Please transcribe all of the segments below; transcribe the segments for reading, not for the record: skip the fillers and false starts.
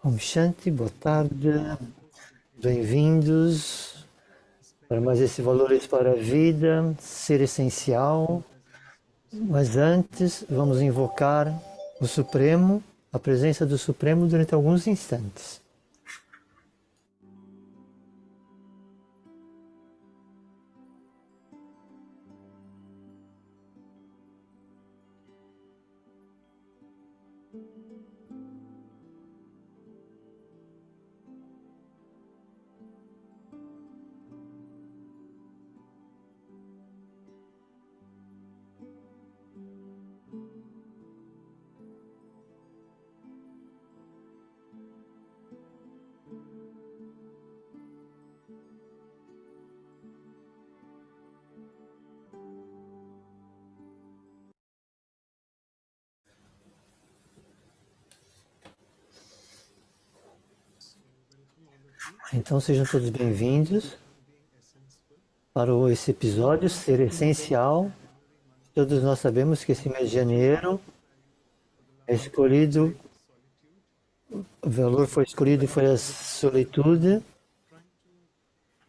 Om Shanti, boa tarde, bem-vindos para mais esse Valores para a Vida, ser essencial. Mas antes, vamos invocar o Supremo, a presença do Supremo durante alguns instantes. Então sejam todos bem-vindos para esse episódio Ser Essencial. Todos nós sabemos que esse mês de janeiro é escolhido, o valor foi escolhido foi a solitude,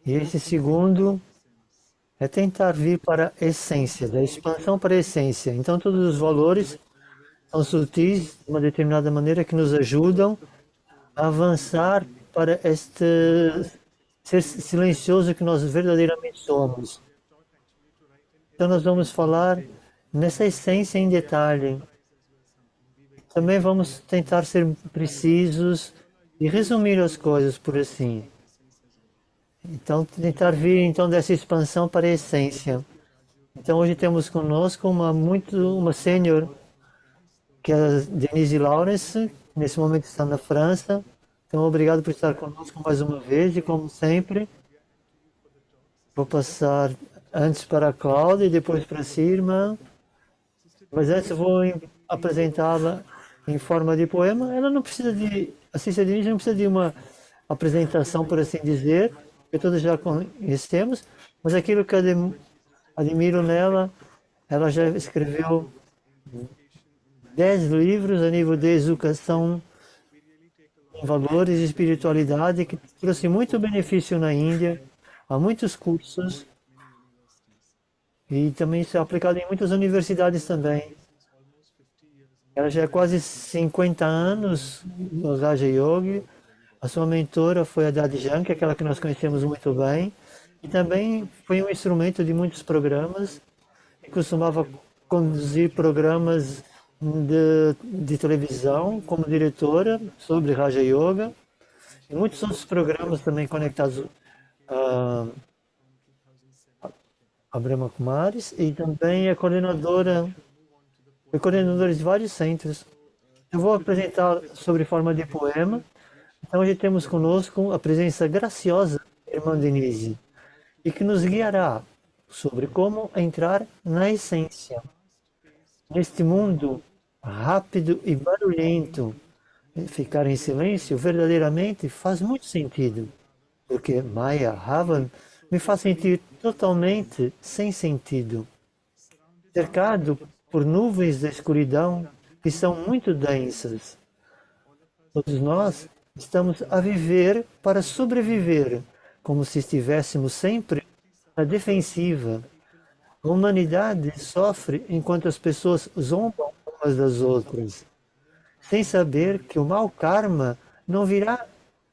e esse segundo é tentar vir para a essência, da expansão para a essência. Então todos os valores são sutis de uma determinada maneira que nos ajudam a avançar para este ser silencioso que nós verdadeiramente somos. Então nós vamos falar nessa essência em detalhe. Também vamos tentar ser precisos e resumir as coisas por assim. Então tentar vir então dessa expansão para a essência. Então hoje temos conosco uma sênior, que é a Denise Lawrence, que nesse momento está na França. Então obrigado por estar conosco mais uma vez e como sempre, vou passar antes para a Cláudia e depois para a Sirma. Mas antes vou apresentá-la em forma de poema. Ela não precisa de, a Cícera Denise não precisa de uma apresentação, por assim dizer, que todos já conhecemos, mas aquilo que admiro nela, ela já escreveu 10 livros a nível de educação em valores e espiritualidade, que trouxe muito benefício na Índia, há muitos cursos, e também isso é aplicado em muitas universidades também. Ela já é quase 50 anos no Raja Yoga. A sua mentora foi a Dadi Jank, aquela que nós conhecemos muito bem, e também foi um instrumento de muitos programas, e costumava conduzir programas de televisão como diretora sobre Raja Yoga, e muitos outros programas também conectados a Brahma Kumaris, e também é coordenadora, foi coordenadora de vários centros. Eu vou apresentar sobre forma de poema. Então hoje temos conosco a presença graciosa da irmã Denise, e que nos guiará sobre como entrar na essência. Neste mundo rápido e barulhento, ficar em silêncio verdadeiramente faz muito sentido, porque Maya Ravan me faz sentir totalmente sem sentido, cercado por nuvens de escuridão que são muito densas. Todos nós estamos a viver para sobreviver, como se estivéssemos sempre na defensiva. A humanidade sofre enquanto as pessoas zombam umas das outras, sem saber que o mau karma não virá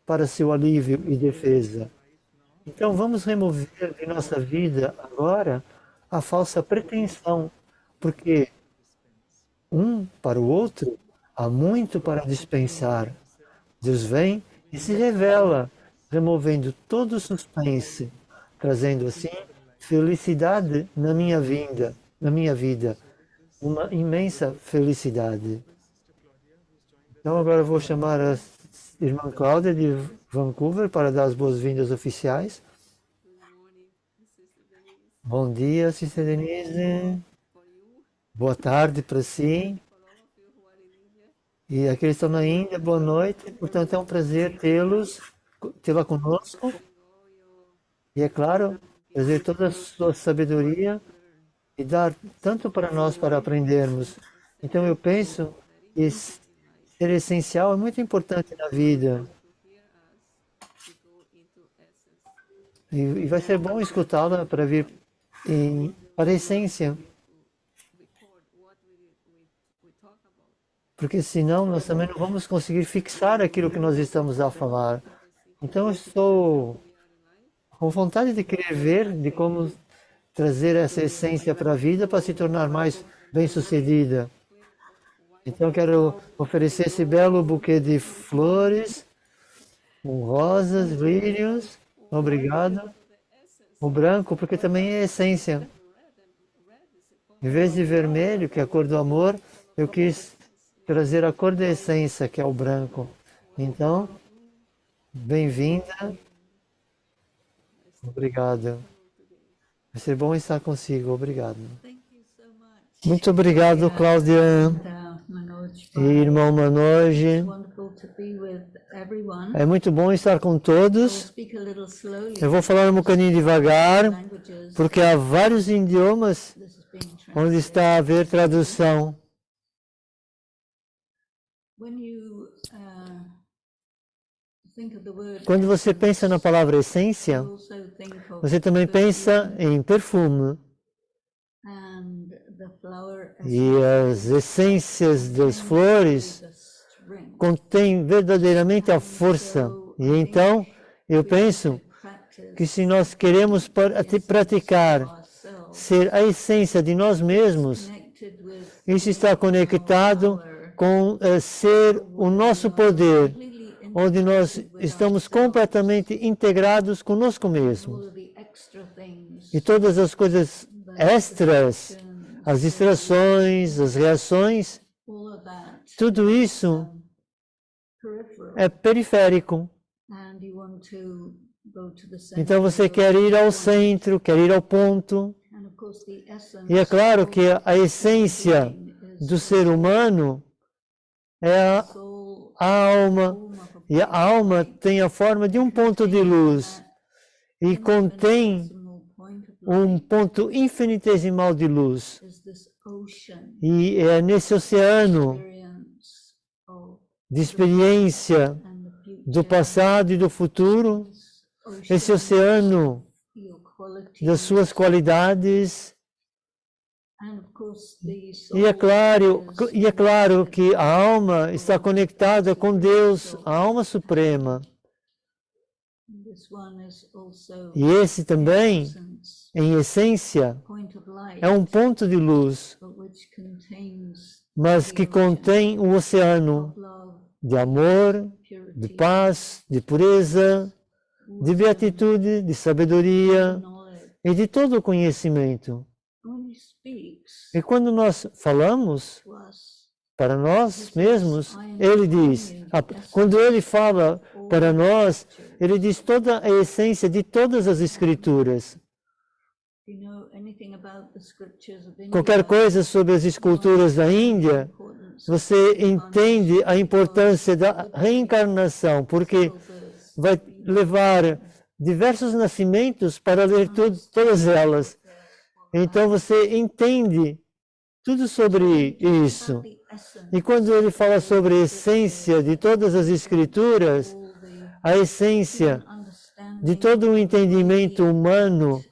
para seu alívio e defesa. Então vamos remover de nossa vida agora a falsa pretensão, porque um para o outro há muito para dispensar. Deus vem e se revela, removendo todo o suspense, trazendo assim felicidade na minha vida, uma imensa felicidade. Então agora vou chamar a irmã Cláudia de Vancouver para dar as boas-vindas oficiais. Bom dia, Sister Denise. Boa tarde para si. E aqueles que estão na Índia, boa noite. Portanto, é um prazer tê-la conosco. E é claro, trazer toda a sua sabedoria e dar tanto para nós para aprendermos. Então eu penso que ser essencial é muito importante na vida. E vai ser bom escutá-la para vir para a essência. Porque senão nós também não vamos conseguir fixar aquilo que nós estamos a falar. Então eu estou com vontade de querer ver de como trazer essa essência para a vida para se tornar mais bem-sucedida. Então eu quero oferecer esse belo buquê de flores, com rosas, lírios. Obrigado. O branco, porque também é essência. Em vez de vermelho, que é a cor do amor, eu quis trazer a cor da essência, que é o branco. Então, bem-vinda. Obrigado. Vai ser bom estar consigo. Obrigado. Muito obrigado, Cláudia e irmão Manoj. É muito bom estar com todos. Eu vou falar um bocadinho devagar, porque há vários idiomas onde está a haver tradução. Quando você pensa na palavra essência, você também pensa em perfume. E as essências das flores contêm verdadeiramente a força. E então, eu penso que se nós queremos praticar ser a essência de nós mesmos, isso está conectado com ser o nosso poder, onde nós estamos completamente integrados conosco mesmo. E todas as coisas extras, as distrações, as reações, tudo isso é periférico. Então você quer ir ao centro, quer ir ao ponto. E é claro que a essência do ser humano é a alma. E a alma tem a forma de um ponto de luz e contém um ponto infinitesimal de luz. E é nesse oceano de experiência do passado e do futuro, esse oceano das suas qualidades. E é claro que a alma está conectada com Deus, a alma suprema. E esse também, em essência, é um ponto de luz, mas que contém um oceano de amor, de paz, de pureza, de beatitude, de sabedoria e de todo o conhecimento. E quando nós falamos para nós mesmos, ele diz, quando ele fala para nós, ele diz toda a essência de todas as escrituras. Qualquer coisa sobre as esculturas da Índia, você entende a importância da reencarnação, porque vai levar diversos nascimentos para ler todas elas. Então você entende tudo sobre isso. E quando ele fala sobre a essência de todas as escrituras, a essência de todo o entendimento humano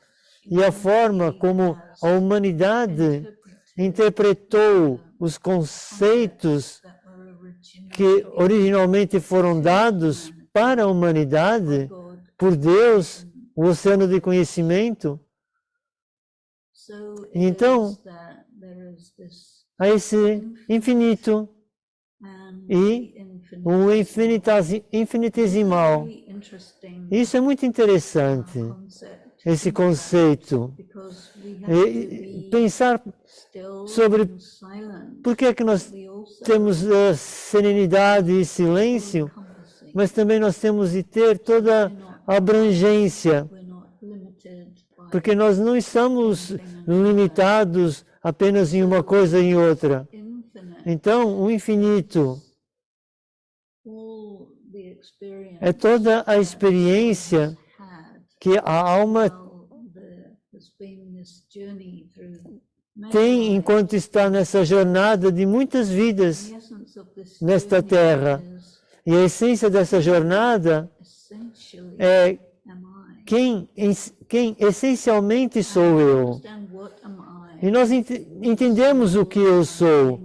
e a forma como a humanidade interpretou os conceitos que originalmente foram dados para a humanidade por Deus, o oceano de conhecimento. Então, há esse infinito e um infinitesimal. Isso é muito interessante, esse conceito. E pensar sobre por que é que nós temos serenidade e silêncio, mas também nós temos de ter toda a abrangência, porque nós não estamos limitados apenas em uma coisa e em outra. Então, o infinito é toda a experiência que a alma tem enquanto está nessa jornada de muitas vidas nesta terra. E a essência dessa jornada é quem essencialmente sou eu. E nós entendemos o que eu sou.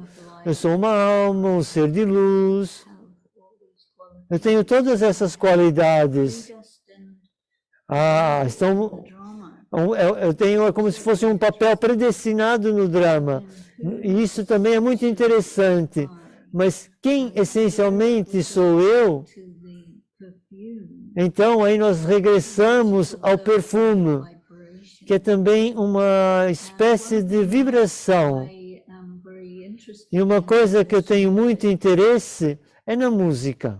Eu sou uma alma, um ser de luz. Eu tenho todas essas qualidades. Eu tenho como se fosse um papel predestinado no drama. E isso também é muito interessante. Mas quem essencialmente sou eu? Então aí nós regressamos ao perfume, que é também uma espécie de vibração. E uma coisa que eu tenho muito interesse é na música.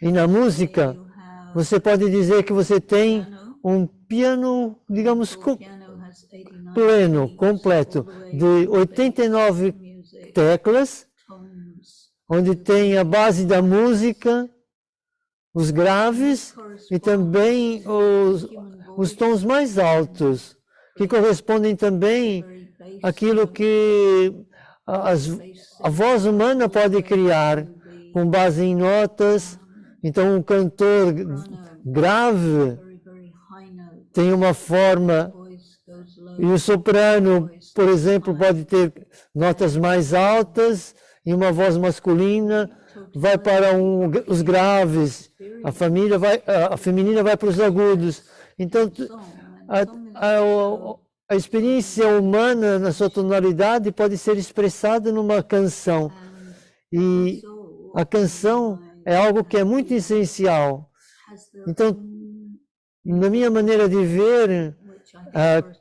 E na música, você pode dizer que você tem um piano, digamos, pleno, completo, de 89 teclas, onde tem a base da música, os graves e também os tons mais altos, que correspondem também àquilo que a voz humana pode criar, com base em notas. Então, um cantor grave tem uma forma, e o soprano, por exemplo, pode ter notas mais altas, e uma voz masculina vai para os graves, a feminina vai para os agudos. Então, a experiência humana na sua tonalidade pode ser expressada numa canção. E a canção é algo que é muito essencial. Então, na minha maneira de ver,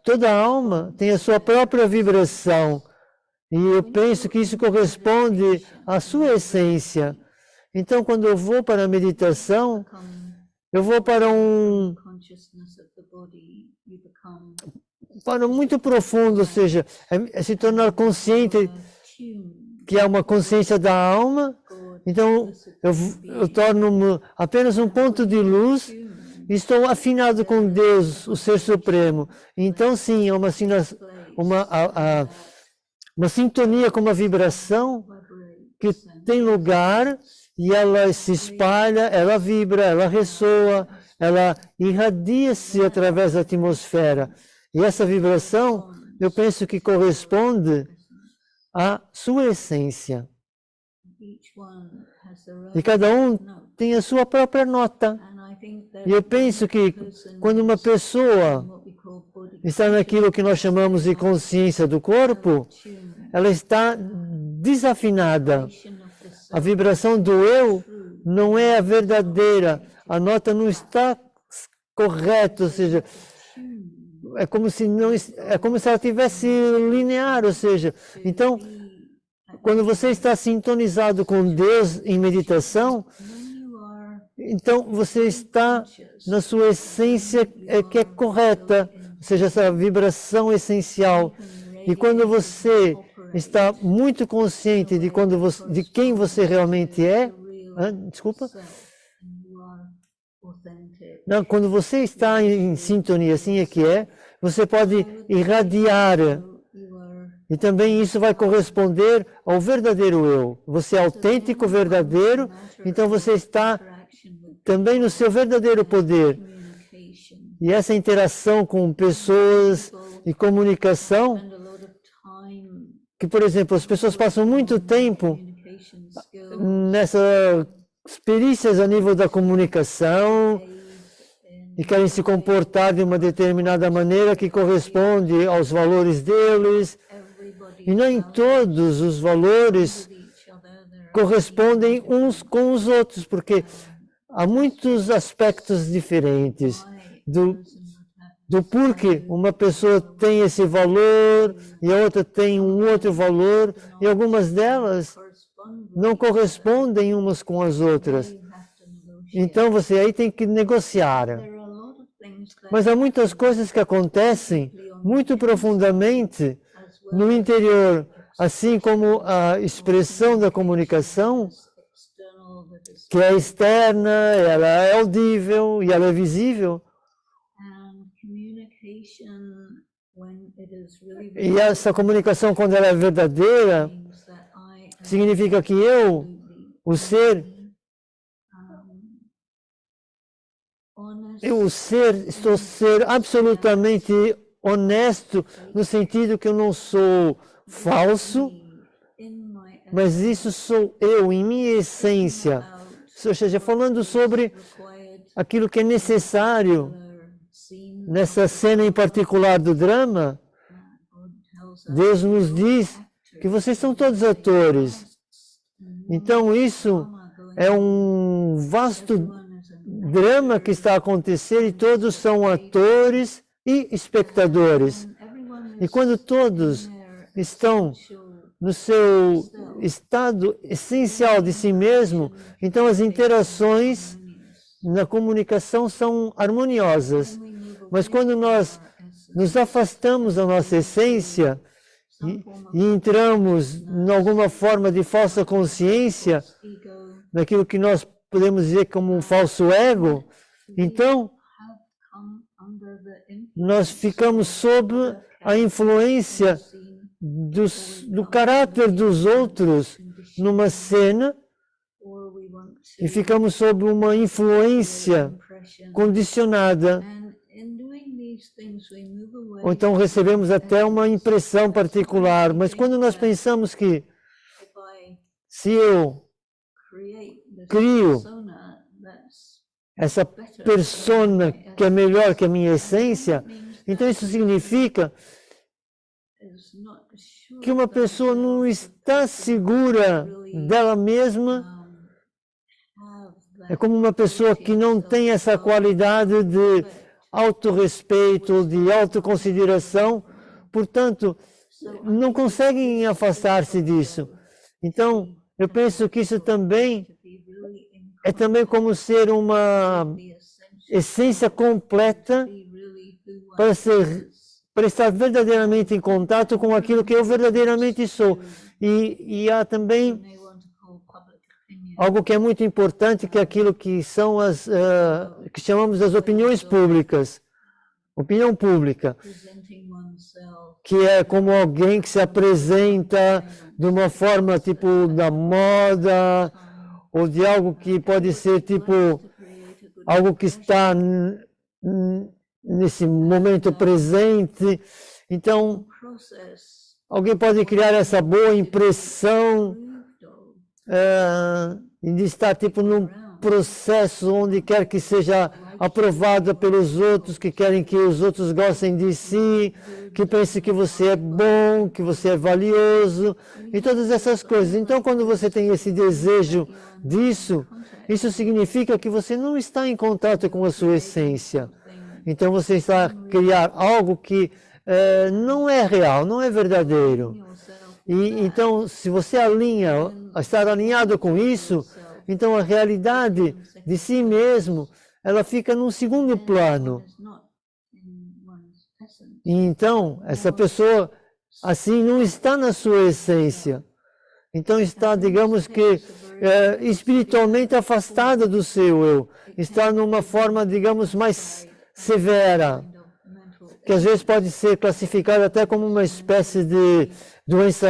toda alma tem a sua própria vibração. E eu penso que isso corresponde à sua essência. Então, quando eu vou para a meditação, eu vou para muito profundo, ou seja, é se tornar consciente que é uma consciência da alma. Então, eu torno-me apenas um ponto de luz e estou afinado com Deus, o Ser Supremo. Então, sim, é uma sintonia com uma vibração que tem lugar e ela se espalha, ela vibra, ela ressoa, ela irradia-se através da atmosfera. E essa vibração, eu penso que corresponde à sua essência. E cada um tem a sua própria nota. E eu penso que quando uma pessoa está naquilo que nós chamamos de consciência do corpo, ela está desafinada. A vibração do eu não é a verdadeira. A nota não está correta, ou seja, é como se ela estivesse linear, ou seja, então, quando você está sintonizado com Deus em meditação, então você está na sua essência que é correta, ou seja, essa vibração essencial. E quando você está muito consciente de quem você realmente é, desculpa. Não, quando você está em sintonia, assim é que é, você pode irradiar. E também isso vai corresponder ao verdadeiro eu. Você é autêntico, verdadeiro, então você está também no seu verdadeiro poder. E essa interação com pessoas e comunicação, que, por exemplo, as pessoas passam muito tempo nessas perícias a nível da comunicação e querem se comportar de uma determinada maneira que corresponde aos valores deles. E nem todos os valores correspondem uns com os outros, porque há muitos aspectos diferentes do porquê uma pessoa tem esse valor e a outra tem um outro valor, e algumas delas não correspondem umas com as outras. Então você aí tem que negociar. Mas há muitas coisas que acontecem muito profundamente no interior, assim como a expressão da comunicação, que é externa, ela é audível e ela é visível. E essa comunicação, quando ela é verdadeira, significa que eu, o ser, estou ser absolutamente honesto, no sentido que eu não sou falso, mas isso sou eu, em minha essência. Ou seja, falando sobre aquilo que é necessário nessa cena em particular do drama, Deus nos diz que vocês são todos atores. Então isso é um vasto drama que está a acontecer e todos são atores e espectadores. E quando todos estão no seu estado essencial de si mesmo, então as interações na comunicação são harmoniosas. Mas quando nós nos afastamos da nossa essência e entramos em alguma forma de falsa consciência, naquilo que nós podemos dizer como um falso ego, então nós ficamos sob a influência do caráter dos outros numa cena e ficamos sob uma influência condicionada. Ou então recebemos até uma impressão particular. Mas quando nós pensamos que se eu crio essa persona que é melhor que a minha essência, então isso significa que uma pessoa não está segura dela mesma. É como uma pessoa que não tem essa qualidade de autorrespeito, de autoconsideração, portanto, não conseguem afastar-se disso. Então, eu penso que isso também é também como ser uma essência completa para estar verdadeiramente em contato com aquilo que eu verdadeiramente sou. E há também algo que é muito importante, que é aquilo que são que chamamos as opiniões públicas. Opinião pública, que é como alguém que se apresenta de uma forma tipo da moda, ou de algo que pode ser tipo algo que está nesse momento presente. Então, alguém pode criar essa boa impressão de estar tipo num processo onde quer que seja aprovada pelos outros, que querem que os outros gostem de si, que pensem que você é bom, que você é valioso, e todas essas coisas. Então, quando você tem esse desejo disso, isso significa que você não está em contato com a sua essência. Então, você está a criar algo que não é real, não é verdadeiro. E então, se você estar alinhado com isso, então a realidade de si mesmo, ela fica num segundo plano. E então, essa pessoa, assim, não está na sua essência. Então, está, digamos que, espiritualmente afastada do seu eu. Está numa forma, digamos, mais severa, que às vezes pode ser classificada até como uma espécie de doença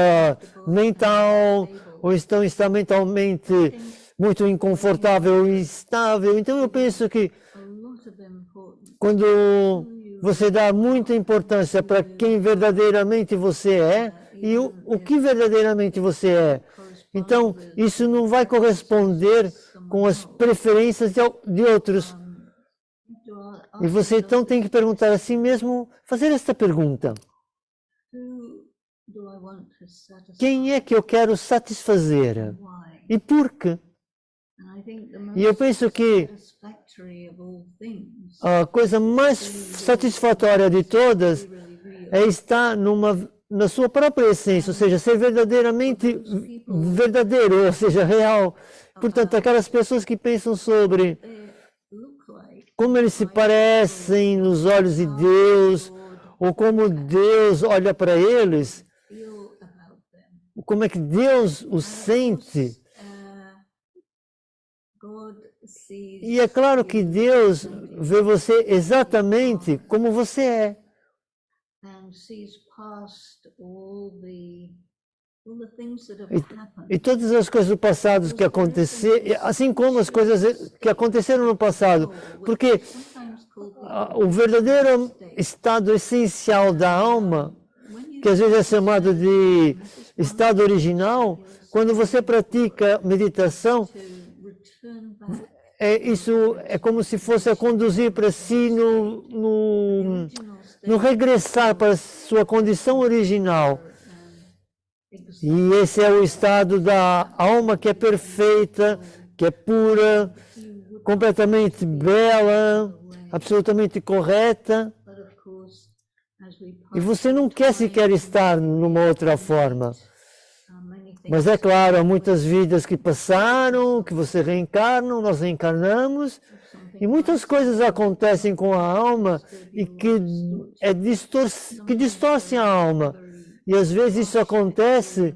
mental, ou então está mentalmente muito inconfortável e instável. Então eu penso que quando você dá muita importância para quem verdadeiramente você é e o que verdadeiramente você é, então isso não vai corresponder com as preferências de outros. E você então tem que perguntar a si mesmo, fazer esta pergunta: quem é que eu quero satisfazer? E por quê? E eu penso que a coisa mais satisfatória de todas é estar na sua própria essência, ou seja, ser verdadeiramente verdadeiro, ou seja, real. Portanto, aquelas pessoas que pensam sobre como eles se parecem nos olhos de Deus, ou como Deus olha para eles, como é que Deus os sente. E é claro que Deus vê você exatamente como você é. E todas as coisas do passado que aconteceram, assim como as coisas que aconteceram no passado, porque o verdadeiro estado essencial da alma, que às vezes é chamado de estado original, quando você pratica meditação, isso é como se fosse a conduzir para si no regressar para a sua condição original. E esse é o estado da alma que é perfeita, que é pura, completamente bela, absolutamente correta. E você não quer sequer estar numa outra forma. Mas é claro, há muitas vidas que passaram, que você reencarna, nós reencarnamos, e muitas coisas acontecem com a alma e que distorcem a alma. E às vezes isso acontece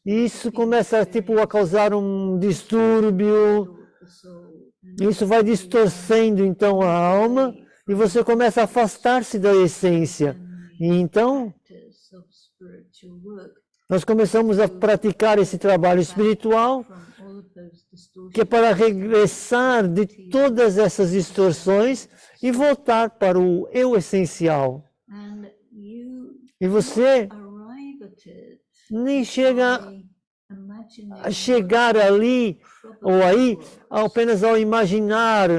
e isso começa tipo, a causar um distúrbio, isso vai distorcendo então a alma e você começa a afastar-se da essência. E então nós começamos a praticar esse trabalho espiritual, que é para regressar de todas essas distorções e voltar para o eu essencial. E você nem chega a chegar ali ou aí apenas ao imaginar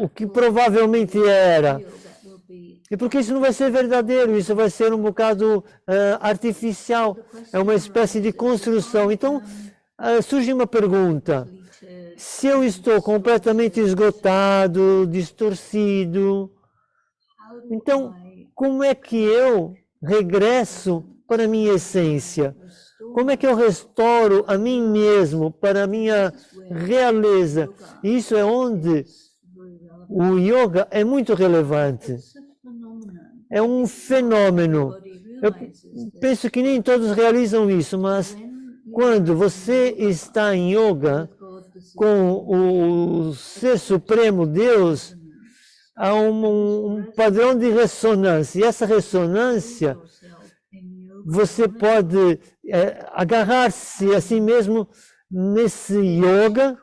o que provavelmente era. E porque isso não vai ser verdadeiro, isso vai ser um bocado artificial, é uma espécie de construção. Então, surge uma pergunta: se eu estou completamente esgotado, distorcido, então como é que eu regresso para a minha essência? Como é que eu restauro a mim mesmo para a minha realeza? Isso é onde o yoga é muito relevante. É um fenômeno. Eu penso que nem todos realizam isso, mas quando você está em yoga com o Ser Supremo, Deus, há um padrão de ressonância. E essa ressonância, você pode agarrar-se a si mesmo nesse yoga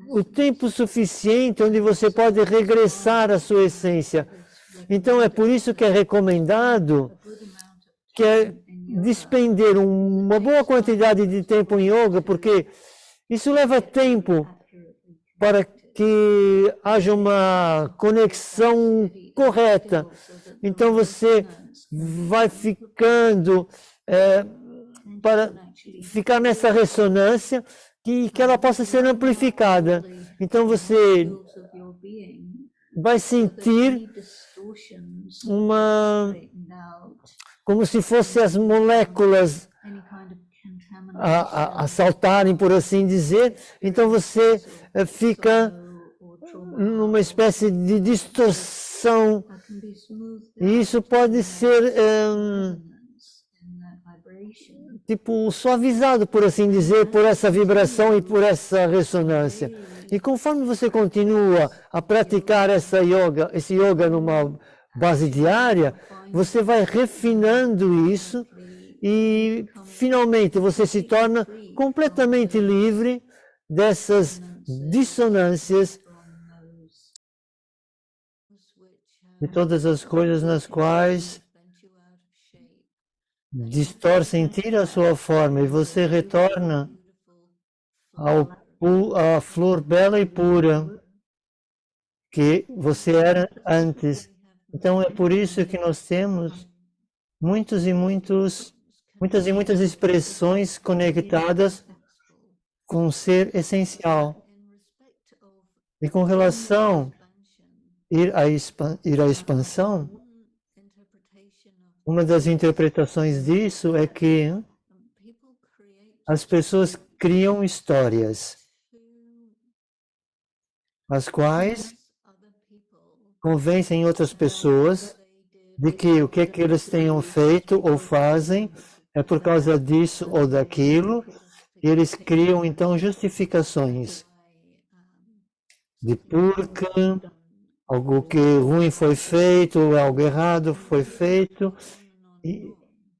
o tempo suficiente onde você pode regressar à sua essência. Então é por isso que é recomendado despender uma boa quantidade de tempo em yoga, porque isso leva tempo para que haja uma conexão correta. Então você vai ficando para ficar nessa ressonância que ela possa ser amplificada. Então você vai sentir como se fossem as moléculas a saltarem, por assim dizer. Então você fica numa espécie de distorção. E isso pode ser tipo suavizado, por assim dizer, por essa vibração e por essa ressonância. E conforme você continua a praticar esse yoga numa base diária, você vai refinando isso e finalmente você se torna completamente livre dessas dissonâncias, de todas as coisas nas quais distorcem, tira a sua forma e você retorna à flor bela e pura que você era antes. Então é por isso que nós temos muitas e muitas expressões conectadas com o ser essencial. E com relação a ir à expansão, uma das interpretações disso é que as pessoas criam histórias, as quais convencem outras pessoas de que o que é que eles tenham feito ou fazem é por causa disso ou daquilo, e eles criam então justificações de porque algo que ruim foi feito, algo errado foi feito, e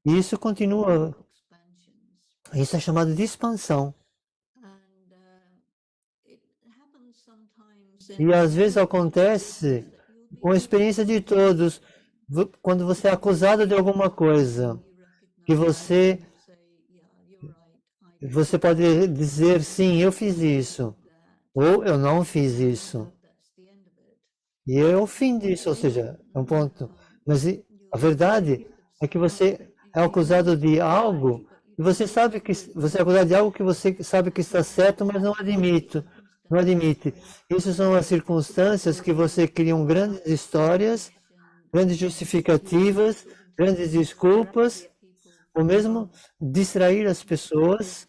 isso continua. Isso é chamado de expansão. E às vezes acontece com a experiência de todos, quando você é acusado de alguma coisa, que você pode dizer, sim, eu fiz isso, ou eu não fiz isso. E é o fim disso, ou seja, é um ponto. Mas a verdade é que você é acusado de algo, e você sabe que você é acusado de algo que você sabe que está certo, mas não admite. Não admite. Isso são as circunstâncias que você cria grandes histórias, grandes justificativas, grandes desculpas, ou mesmo distrair as pessoas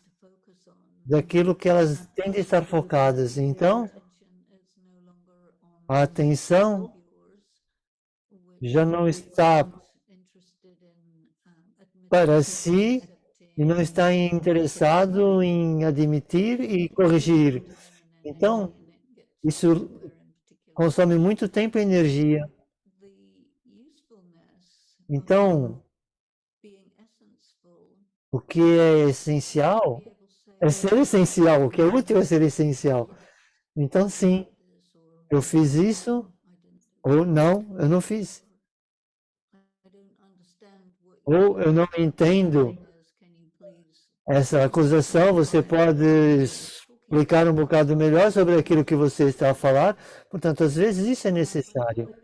daquilo que elas têm de estar focadas. Então, a atenção já não está para si e não está interessado em admitir e corrigir. Então, isso consome muito tempo e energia. Então, o que é essencial é ser essencial, o que é útil é ser essencial. Então, sim, eu fiz isso ou não, eu não fiz. Ou eu não entendo essa acusação, você pode explicar um bocado melhor sobre aquilo que você está a falar. Portanto, às vezes isso é necessário,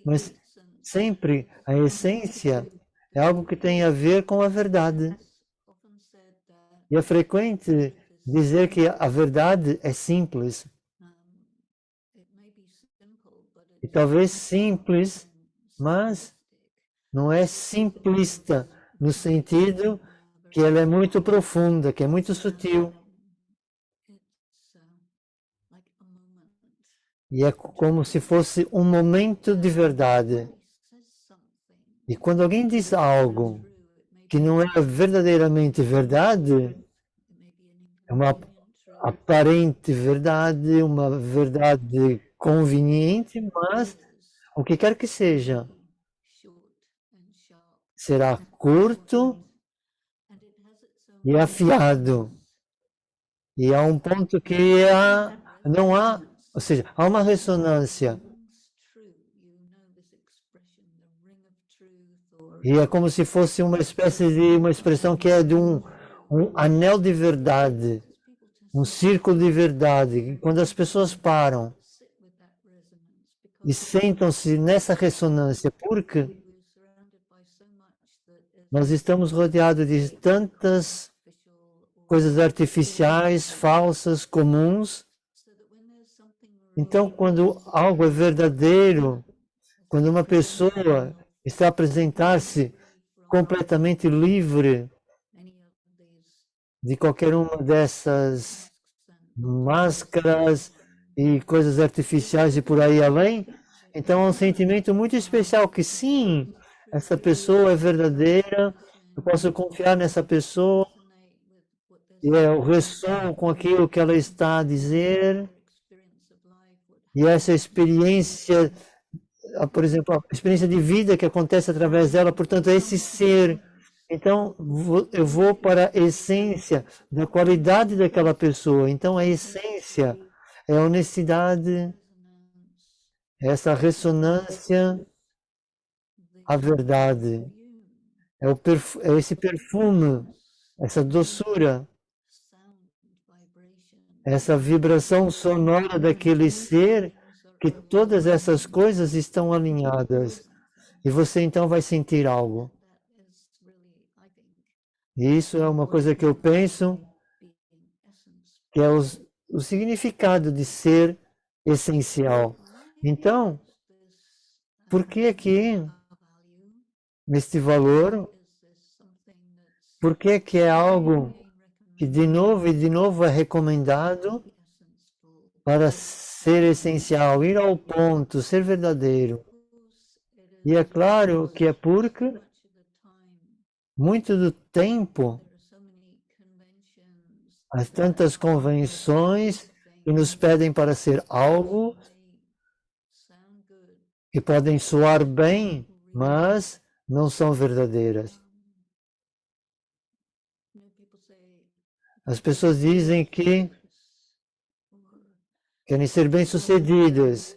mas sempre a essência é algo que tem a ver com a verdade. E é frequente dizer que a verdade é simples. E talvez simples, mas não é simplista no sentido que ela é muito profunda, que é muito sutil. E é como se fosse um momento de verdade. E quando alguém diz algo que não é verdadeiramente verdade, é uma aparente verdade, uma verdade conveniente, mas o que quer que seja, será curto e afiado. E há um ponto que não há, ou seja, há uma ressonância. E é como se fosse uma espécie de uma expressão que é de um anel de verdade, um círculo de verdade. E quando as pessoas param e sentam-se nessa ressonância, porque nós estamos rodeados de tantas coisas artificiais, falsas, comuns. Então, quando algo é verdadeiro, quando uma pessoa está a apresentar-se completamente livre de qualquer uma dessas máscaras e coisas artificiais e por aí além, então é um sentimento muito especial que sim, essa pessoa é verdadeira, eu posso confiar nessa pessoa e eu ressoo com aquilo que ela está a dizer e essa experiência, por exemplo, a experiência de vida que acontece através dela, portanto, é esse ser. Então, eu vou para a essência da qualidade daquela pessoa. Então, a essência é a honestidade, é essa ressonância à verdade. É esse perfume, essa doçura, essa vibração sonora daquele ser, que todas essas coisas estão alinhadas. E você então vai sentir algo. E isso é uma coisa que eu penso que é o significado de ser essencial. Então, por que aqui, neste valor, por que é algo que de novo e de novo é recomendado para ser essencial, ir ao ponto, ser verdadeiro? E é claro que é porque muito do tempo há tantas convenções que nos pedem para ser algo que podem soar bem, mas não são verdadeiras. As pessoas dizem que querem ser bem-sucedidas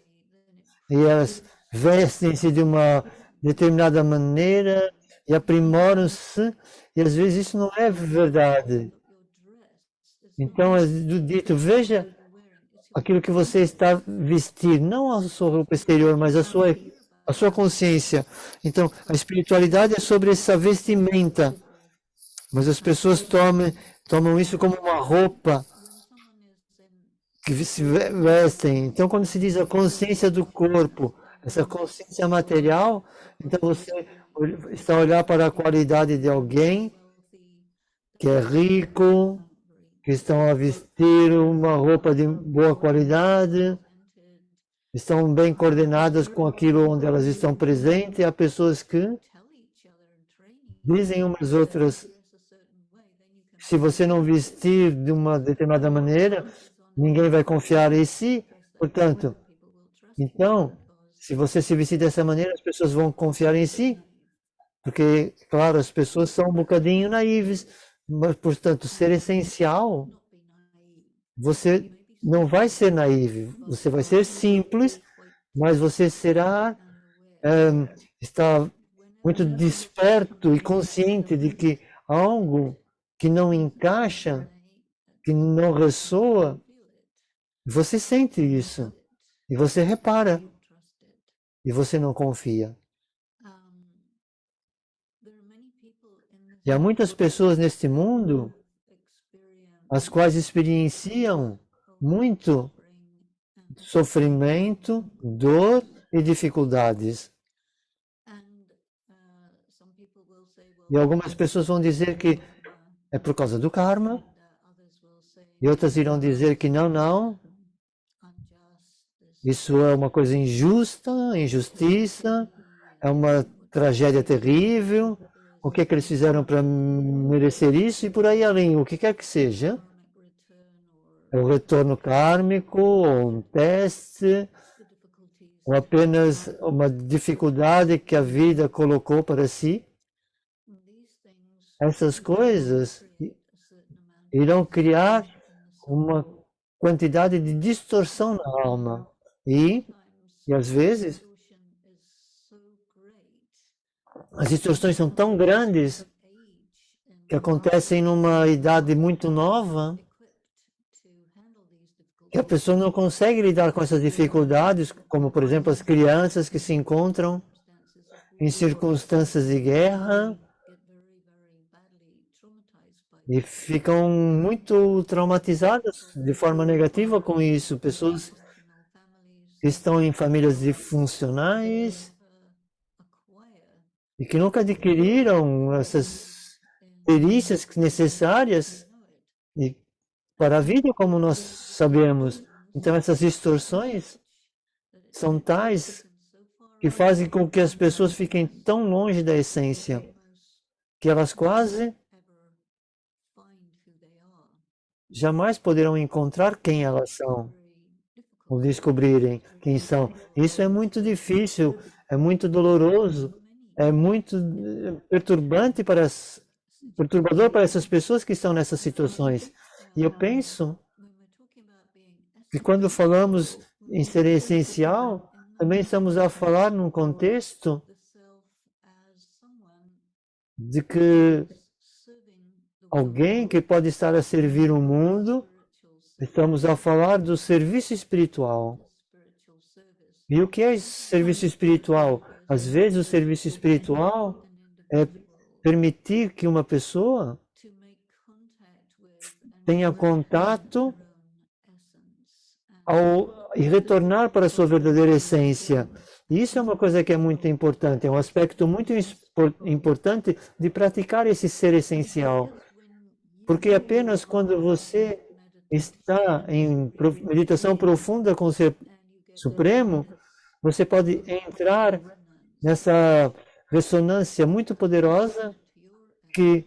e elas vestem-se de uma determinada maneira e aprimoram-se, e às vezes isso não é verdade. Então é dito, veja aquilo que você está vestindo, não a sua roupa exterior, mas a sua consciência. Então, a espiritualidade é sobre essa vestimenta, mas as pessoas tomam isso como uma roupa que se vestem. Então, quando se diz a consciência do corpo, essa consciência material, então você está a olhar para a qualidade de alguém que é rico, que estão a vestir uma roupa de boa qualidade, estão bem coordenadas com aquilo onde elas estão presentes, e há pessoas que dizem umas outras, se você não vestir de uma determinada maneira, ninguém vai confiar em si. Portanto, então, se você se vestir dessa maneira, as pessoas vão confiar em si, porque, claro, as pessoas são um bocadinho naíves, mas, portanto, ser essencial, você não vai ser naivo, você vai ser simples, mas você será, está muito desperto e consciente de que algo que não encaixa, que não ressoa, você sente isso, e você repara, e você não confia. E há muitas pessoas neste mundo as quais experienciam muito sofrimento, dor e dificuldades. E algumas pessoas vão dizer que é por causa do karma, e outras irão dizer que não, não, isso é uma coisa injusta, injustiça, é uma tragédia terrível. O que é que eles fizeram para merecer isso? E por aí além, o que quer que seja. É o retorno kármico, ou um teste, ou apenas uma dificuldade que a vida colocou para si. Essas coisas irão criar uma quantidade de distorção na alma. E às vezes, as distorções são tão grandes que acontecem numa idade muito nova que a pessoa não consegue lidar com essas dificuldades, como, por exemplo, as crianças que se encontram em circunstâncias de guerra e ficam muito traumatizadas de forma negativa com isso. Pessoas que estão em famílias disfuncionais e que nunca adquiriram essas perícias necessárias para a vida, como nós sabemos. Então, essas distorções são tais que fazem com que as pessoas fiquem tão longe da essência que elas quase jamais poderão encontrar quem elas são ou descobrirem quem são. Isso é muito difícil, é muito doloroso, é muito perturbador para essas pessoas que estão nessas situações. E eu penso que quando falamos em ser essencial, também estamos a falar num contexto de que alguém que pode estar a servir o mundo, estamos a falar do serviço espiritual. E o que é serviço espiritual? Às vezes o serviço espiritual é permitir que uma pessoa tenha contato e retornar para a sua verdadeira essência. E isso é uma coisa que é muito importante, é um aspecto muito importante de praticar esse ser essencial. Porque apenas quando você está em meditação profunda com o Ser Supremo, você pode entrar nessa ressonância muito poderosa que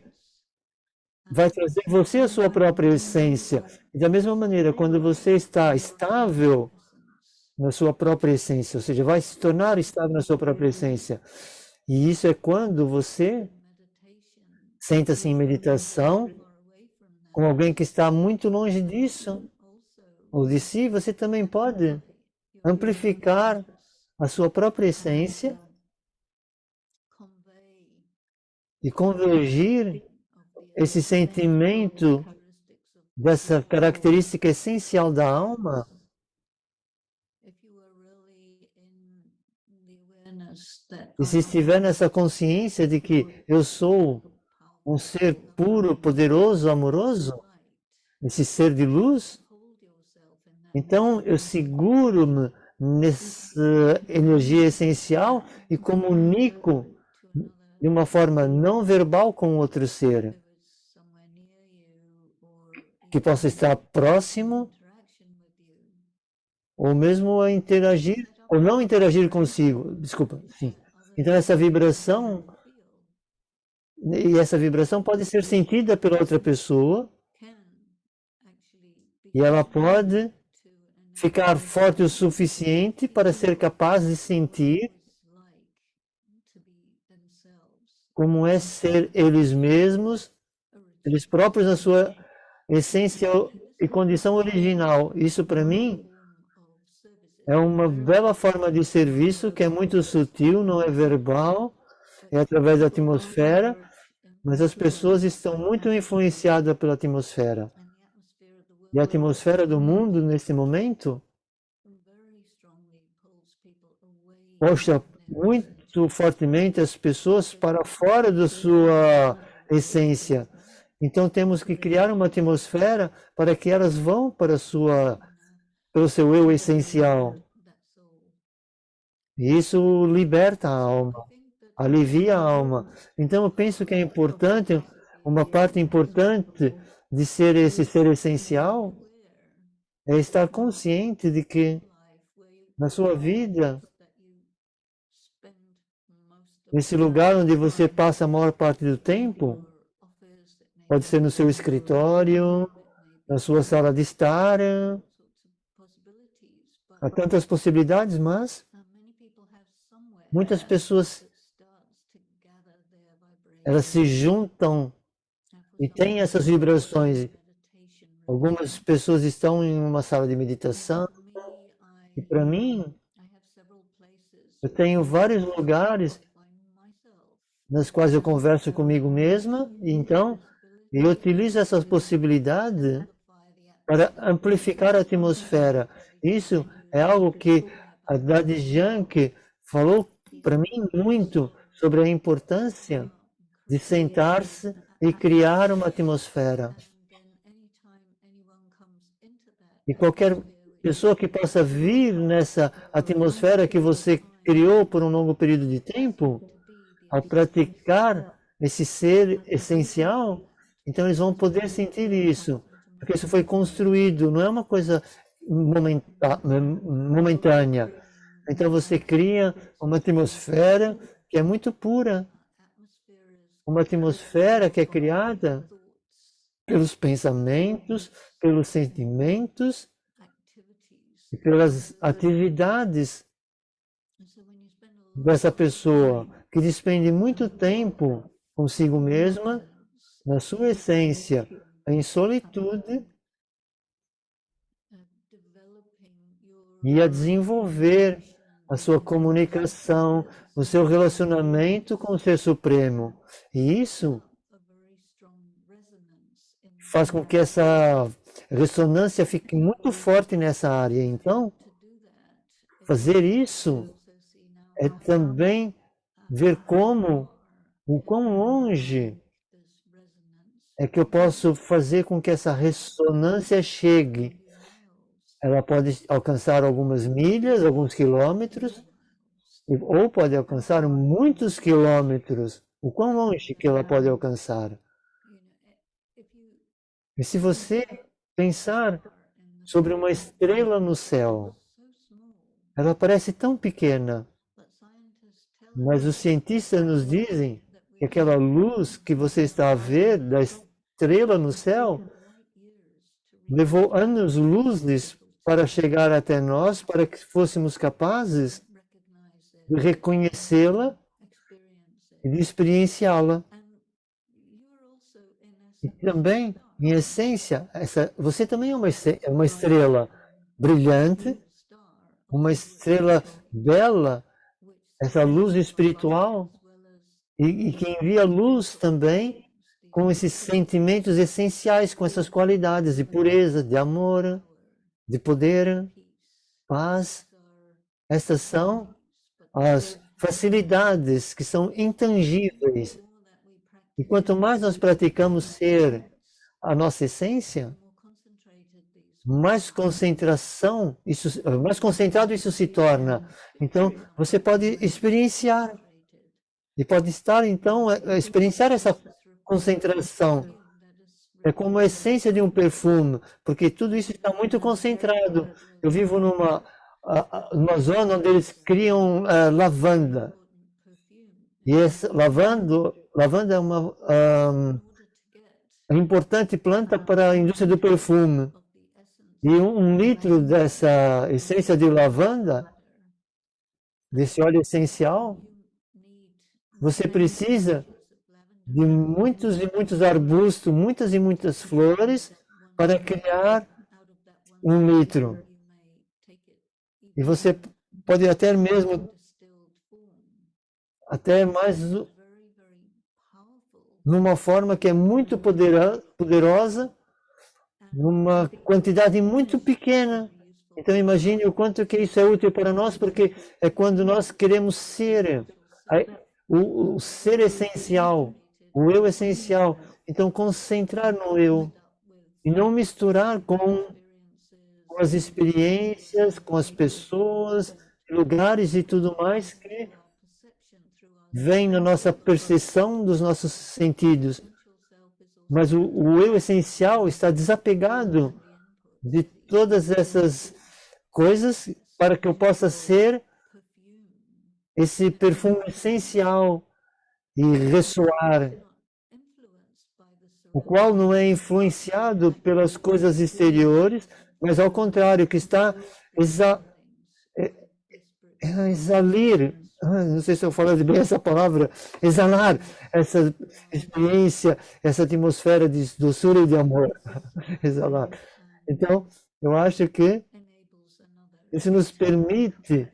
vai trazer você a sua própria essência. E da mesma maneira, quando você está estável na sua própria essência, ou seja, vai se tornar estável na sua própria essência. E isso é quando você senta-se em meditação com alguém que está muito longe disso, ou de si, você também pode amplificar a sua própria essência e convergir esse sentimento dessa característica essencial da alma. E se estiver nessa consciência de que eu sou um ser puro, poderoso, amoroso, esse ser de luz, então eu seguro-me nessa energia essencial e comunico de uma forma não verbal com outro ser, que possa estar próximo, ou mesmo a interagir, ou não interagir consigo. Desculpa, sim. Então essa vibração, e essa vibração pode ser sentida pela outra pessoa, e ela pode ficar forte o suficiente para ser capaz de sentir como é ser eles mesmos, eles próprios na sua essência e condição original. Isso para mim é uma bela forma de serviço que é muito sutil, não é verbal, é através da atmosfera, mas as pessoas estão muito influenciadas pela atmosfera. E a atmosfera do mundo, nesse momento, puxa muito fortemente as pessoas para fora da sua essência. Então temos que criar uma atmosfera para que elas vão para pelo seu eu essencial. E isso liberta a alma, alivia a alma. Então eu penso que é importante, uma parte importante de ser esse ser essencial é estar consciente de que na sua vida, nesse lugar onde você passa a maior parte do tempo, pode ser no seu escritório, na sua sala de estar, há tantas possibilidades, mas muitas pessoas elas se juntam e têm essas vibrações. Algumas pessoas estão em uma sala de meditação e para mim eu tenho vários lugares nos quais eu converso comigo mesma e então eu utilizo essas possibilidades para amplificar a atmosfera. Isso é algo que a Dadi Jank falou para mim muito sobre a importância de sentar-se e criar uma atmosfera. E qualquer pessoa que possa vir nessa atmosfera que você criou por um longo período de tempo, ao praticar esse ser essencial, então eles vão poder sentir isso, porque isso foi construído, não é uma coisa momentânea. Então você cria uma atmosfera que é muito pura, uma atmosfera que é criada pelos pensamentos, pelos sentimentos e pelas atividades dessa pessoa que despende muito tempo consigo mesma, na sua essência, em solitude, e a desenvolver a sua comunicação, o seu relacionamento com o Ser Supremo. E isso faz com que essa ressonância fique muito forte nessa área. Então, fazer isso é também ver o quão longe é que eu posso fazer com que essa ressonância chegue. Ela pode alcançar algumas milhas, alguns quilômetros, ou pode alcançar muitos quilômetros. O quão longe que ela pode alcançar? E se você pensar sobre uma estrela no céu, ela parece tão pequena, mas os cientistas nos dizem que aquela luz que você está a ver da estrela no céu levou anos-luzes para chegar até nós, para que fôssemos capazes de reconhecê-la e de experienciá-la. E também, em essência, você também é uma estrela brilhante, uma estrela bela, essa luz espiritual, e que envia luz também com esses sentimentos essenciais, com essas qualidades de pureza, de amor, de poder, paz. Essas são as facilidades que são intangíveis. E quanto mais nós praticamos ser a nossa essência, mais concentração, mais concentrado isso se torna. Então, você pode experienciar e pode estar, então, experienciar essa concentração. É como a essência de um perfume, porque tudo isso está muito concentrado. Eu vivo numa zona onde eles criam lavanda. E essa lavanda é uma importante planta para a indústria do perfume. E 1 litro dessa essência de lavanda, desse óleo essencial, você precisa de muitos e muitos arbustos, muitas e muitas flores para criar 1 litro. E você pode até mesmo, até mais, numa forma que é muito poderosa, numa quantidade muito pequena. Então imagine o quanto que isso é útil para nós, porque é quando nós queremos ser o ser essencial, o eu essencial. Então concentrar no eu e não misturar com as experiências, com as pessoas, lugares e tudo mais que vem na nossa percepção dos nossos sentidos. Mas o eu essencial está desapegado de todas essas coisas para que eu possa ser esse perfume essencial e ressoar, o qual não é influenciado pelas coisas exteriores, mas ao contrário, que está exalir, não sei se eu falo bem essa palavra, exalar essa experiência, essa atmosfera de doçura e de amor. Exalar. Então, eu acho que isso nos permite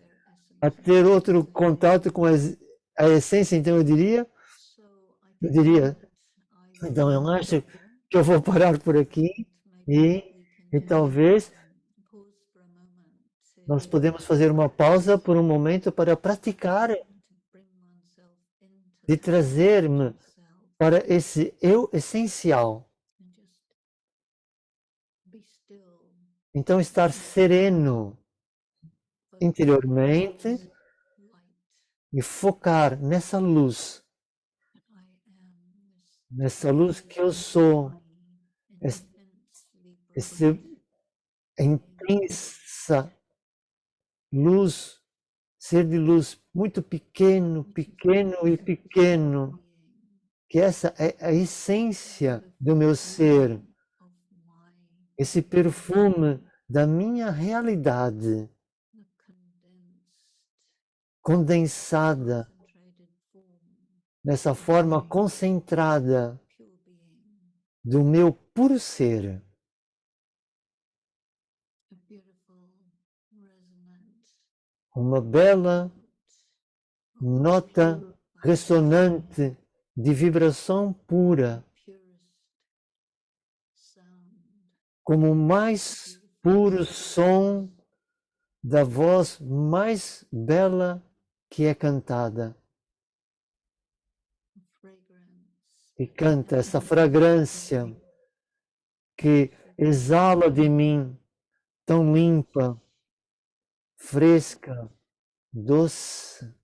a ter outro contato com a essência, então eu diria, então eu acho que eu vou parar por aqui e talvez nós podemos fazer uma pausa por um momento para praticar de trazer-me para esse eu essencial. Então estar sereno interiormente e focar nessa luz que eu sou, essa intensa luz, ser de luz muito pequeno, pequeno e pequeno, que essa é a essência do meu ser, esse perfume da minha realidade condensada nessa forma concentrada do meu puro ser. Uma bela nota ressonante de vibração pura, como o mais puro som da voz mais bela que é cantada. E canta essa fragrância que exala de mim, tão limpa, fresca, doce.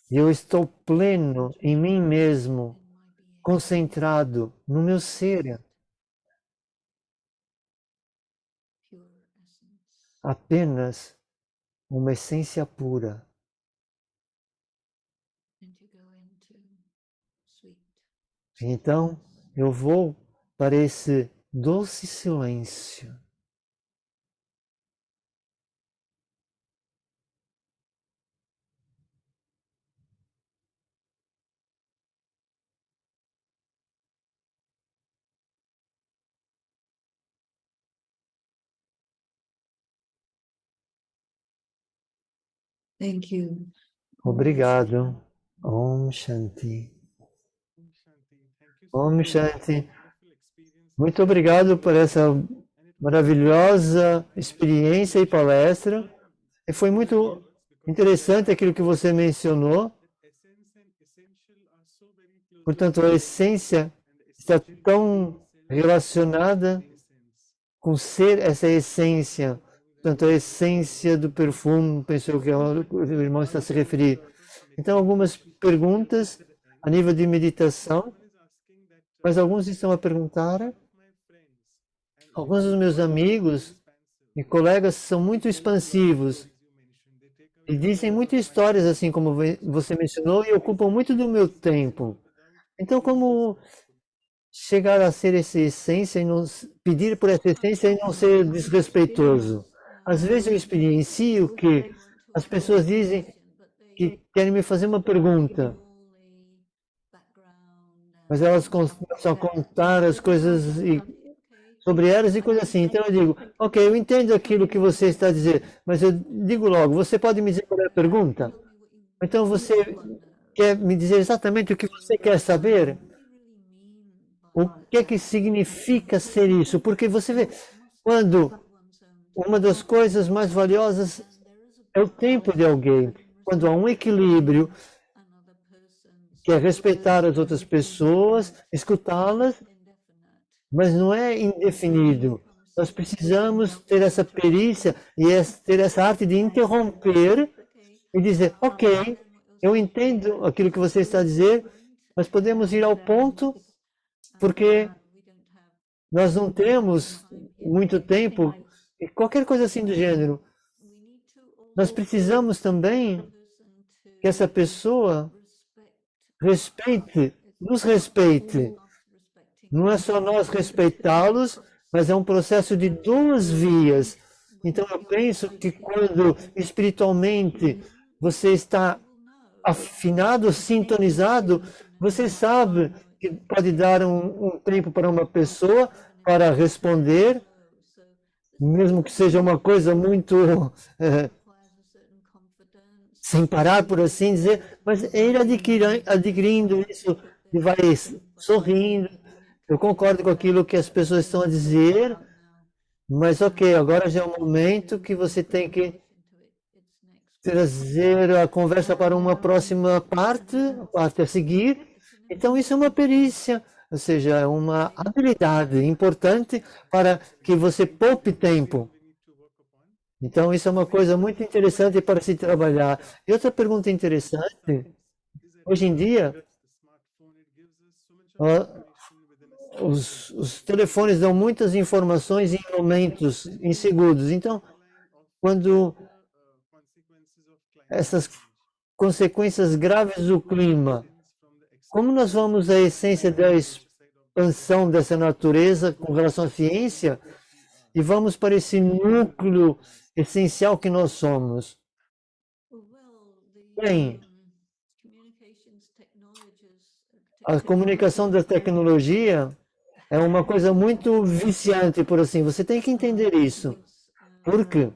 E eu estou pleno em mim mesmo, concentrado no meu ser. Apenas uma essência pura. Então, eu vou para esse doce silêncio. Thank you. Obrigado. Om Shanti. Om Shanti. Muito obrigado por essa maravilhosa experiência e palestra. E foi muito interessante aquilo que você mencionou. Portanto, a essência está tão relacionada com ser essa essência. Portanto, a essência do perfume, pensou que o irmão está a se referir. Então, algumas perguntas a nível de meditação, mas alguns estão a perguntar. Alguns dos meus amigos e colegas são muito expansivos e dizem muitas histórias, assim como você mencionou, e ocupam muito do meu tempo. Então, como chegar a ser essa essência e não pedir por essa essência e não ser desrespeitoso? Às vezes eu experiencio que as pessoas dizem que querem me fazer uma pergunta, mas elas começam a contar as coisas sobre elas e coisas assim. Então eu digo, ok, eu entendo aquilo que você está a dizer, mas eu digo logo, você pode me dizer qual é a pergunta? Então você quer me dizer exatamente o que você quer saber? O que é que significa ser isso? Porque você vê, quando uma das coisas mais valiosas é o tempo de alguém, quando há um equilíbrio, que é respeitar as outras pessoas, escutá-las, mas não é indefinido. Nós precisamos ter essa perícia e ter essa arte de interromper e dizer, ok, eu entendo aquilo que você está a dizer, mas podemos ir ao ponto, porque nós não temos muito tempo, e qualquer coisa assim do gênero. Nós precisamos também que essa pessoa respeite, nos respeite. Não é só nós respeitá-los, mas é um processo de duas vias. Então eu penso que quando espiritualmente você está afinado, sintonizado, você sabe que pode dar um tempo para uma pessoa para responder, mesmo que seja uma coisa muito sem parar, por assim dizer, mas ele adquirindo isso e vai sorrindo. Eu concordo com aquilo que as pessoas estão a dizer, mas ok, agora já é o momento que você tem que trazer a conversa para uma próxima parte, a parte a seguir. Então isso é uma perícia, ou seja, é uma habilidade importante para que você poupe tempo. Então isso é uma coisa muito interessante para se trabalhar. E outra pergunta interessante, hoje em dia, os telefones dão muitas informações em momentos, em segundos. Então, quando essas consequências graves do clima, como nós vamos à essência da expansão dessa natureza com relação à ciência e vamos para esse núcleo essencial que nós somos? Bem, a comunicação da tecnologia é uma coisa muito viciante, por assim. Você tem que entender isso. Porque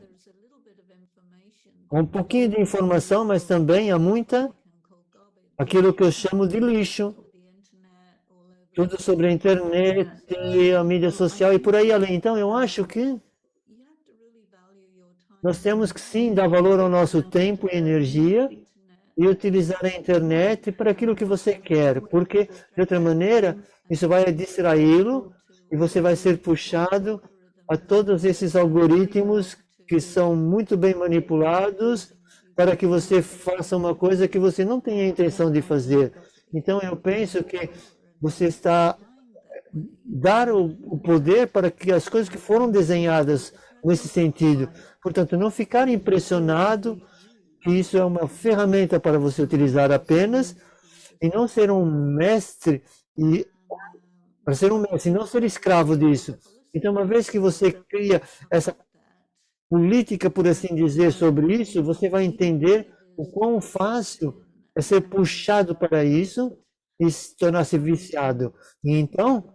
há um pouquinho de informação, mas também há muita aquilo que eu chamo de lixo. Tudo sobre a internet, a mídia social e por aí além. Então eu acho que nós temos que sim dar valor ao nosso tempo e energia e utilizar a internet para aquilo que você quer, porque de outra maneira isso vai distraí-lo e você vai ser puxado a todos esses algoritmos que são muito bem manipulados para que você faça uma coisa que você não tem a intenção de fazer. Então eu penso que você está dar o poder para que as coisas que foram desenhadas nesse sentido. Portanto, não ficar impressionado que isso é uma ferramenta para você utilizar apenas e não ser um mestre e para ser um mestre, não ser escravo disso. Então, uma vez que você cria essa política, por assim dizer, sobre isso, você vai entender o quão fácil é ser puxado para isso e se tornar-se viciado. E então,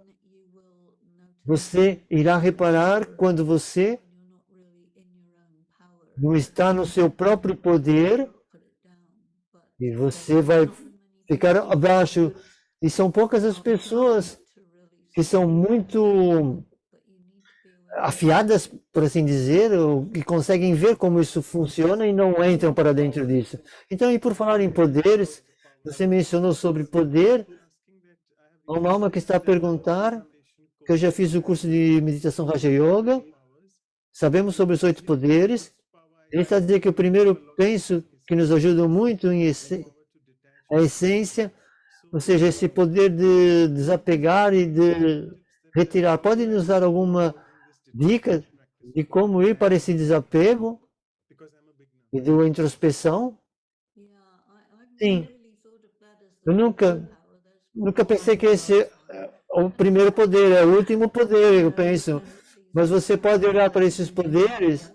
você irá reparar quando você não está no seu próprio poder e você vai ficar abaixo. E são poucas as pessoas que são muito afiadas, por assim dizer, ou que conseguem ver como isso funciona e não entram para dentro disso. Então, e por falar em poderes, você mencionou sobre poder. Há uma alma que está a perguntar que eu já fiz o curso de meditação Raja Yoga, sabemos sobre os 8 poderes. Ele está a dizer que o primeiro penso que nos ajuda muito em a essência, ou seja, esse poder de desapegar e de retirar. Pode nos dar alguma dica de como ir para esse desapego e da introspeção? Sim, eu nunca pensei que esse é o primeiro poder, é o último poder, eu penso. Mas você pode olhar para esses poderes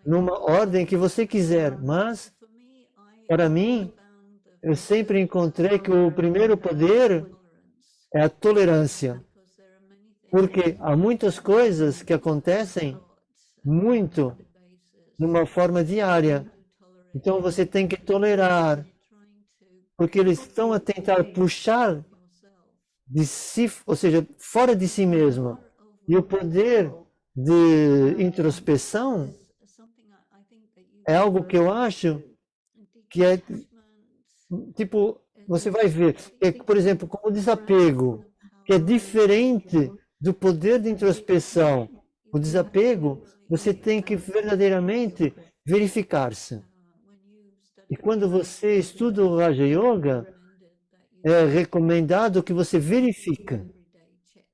numa ordem que você quiser. Mas, para mim, eu sempre encontrei que o primeiro poder é a tolerância. Porque há muitas coisas que acontecem muito numa forma diária. Então você tem que tolerar, porque eles estão a tentar puxar de si, ou seja, fora de si mesmo. E o poder de introspeção é algo que eu acho que é tipo, você vai ver, é, por exemplo, como o desapego, que é diferente do poder de introspeção. O desapego, você tem que verdadeiramente verificar-se. E quando você estuda o Raja Yoga, é recomendado que você verifique.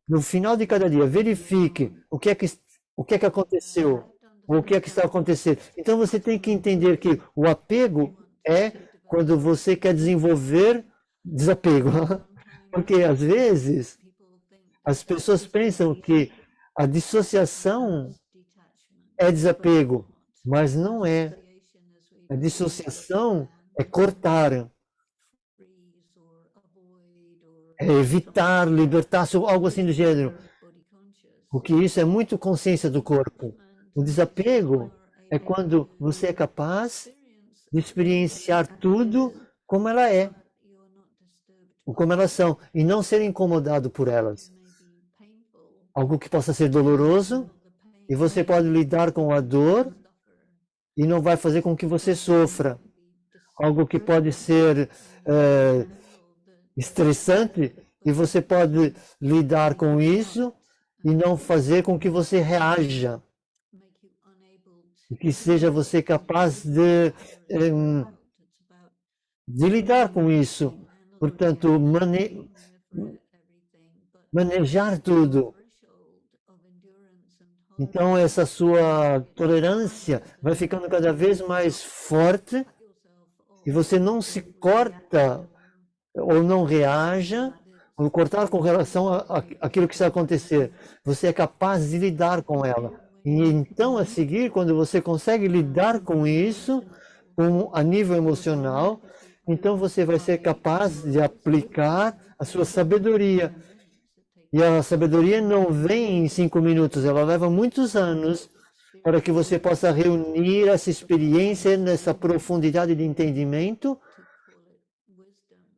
No final de cada dia, verifique o que é que aconteceu, ou o que é que está acontecendo. Então você tem que entender que o apego é quando você quer desenvolver desapego. Porque às vezes as pessoas pensam que a dissociação é desapego, mas não é. A dissociação é cortar, é evitar, libertar-se, algo assim do gênero. Porque isso é muito consciência do corpo. O desapego é quando você é capaz de experienciar tudo como ela é, ou como elas são, e não ser incomodado por elas. Algo que possa ser doloroso, e você pode lidar com a dor e não vai fazer com que você sofra. Algo que pode ser estressante, e você pode lidar com isso e não fazer com que você reaja. E que seja você capaz de lidar com isso. Portanto, manejar tudo. Então, essa sua tolerância vai ficando cada vez mais forte e você não se corta ou não reaja ou cortar com relação àquilo que está a acontecer. Você é capaz de lidar com ela. E então, a seguir, quando você consegue lidar com isso, a nível emocional, então você vai ser capaz de aplicar a sua sabedoria. E a sabedoria não vem em 5 minutos, ela leva muitos anos para que você possa reunir essa experiência nessa profundidade de entendimento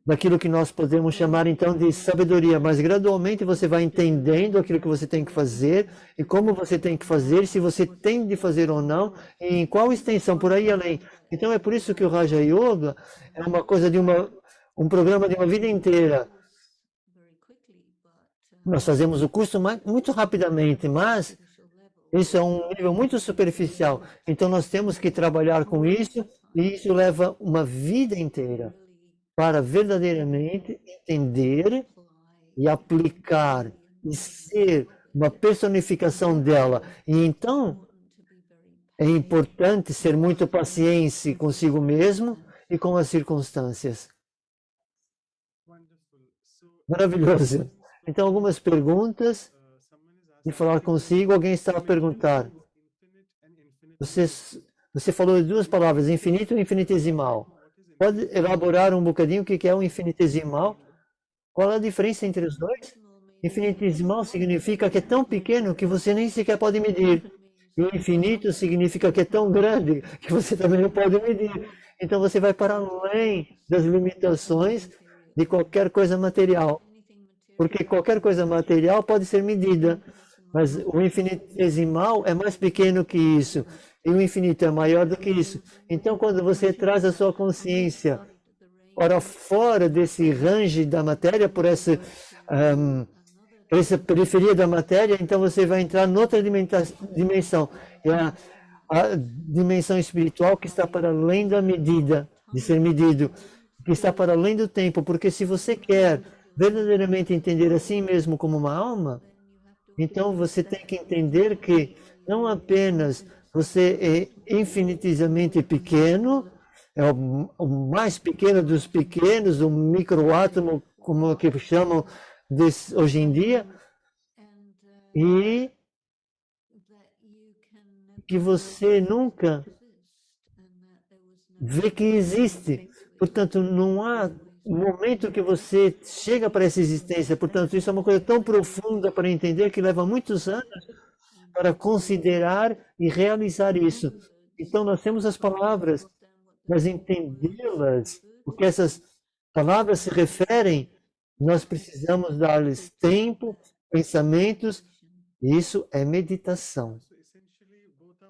daquilo que nós podemos chamar então de sabedoria, mas gradualmente você vai entendendo aquilo que você tem que fazer e como você tem que fazer, se você tem de fazer ou não, e em qual extensão, por aí além. Então é por isso que o Raja Yoga é uma coisa de um programa de uma vida inteira. Nós fazemos o curso muito rapidamente, mas isso é um nível muito superficial. Então nós temos que trabalhar com isso e isso leva uma vida inteira para verdadeiramente entender e aplicar e ser uma personificação dela. E então é importante ser muito paciente consigo mesmo e com as circunstâncias. Maravilhoso. Então, algumas perguntas de falar consigo. Alguém estava a perguntar. Você, você falou de duas palavras, infinito e infinitesimal. Pode elaborar um bocadinho o que é o infinitesimal? Qual é a diferença entre os dois? Infinitesimal significa que é tão pequeno que você nem sequer pode medir. E o infinito significa que é tão grande que você também não pode medir. Então você vai para além das limitações de qualquer coisa material. Porque qualquer coisa material pode ser medida, mas o infinitesimal é mais pequeno que isso. E o infinito é maior do que isso. Então, quando você traz a sua consciência para fora desse range da matéria, por essa periferia da matéria, então você vai entrar noutra dimensão. É a dimensão espiritual que está para além da medida, de ser medido, que está para além do tempo. Porque se você quer verdadeiramente entender a si mesmo como uma alma, então você tem que entender que não apenas você é infinitamente pequeno, é o mais pequeno dos pequenos, o microátomo, como é que chamam hoje em dia, e que você nunca vê que existe. Portanto, não há momento que você chega para essa existência. Portanto, isso é uma coisa tão profunda para entender que leva muitos anos para considerar e realizar isso. Então, nós temos as palavras, mas entendê-las, o que essas palavras se referem, nós precisamos dar-lhes tempo, pensamentos, e isso é meditação.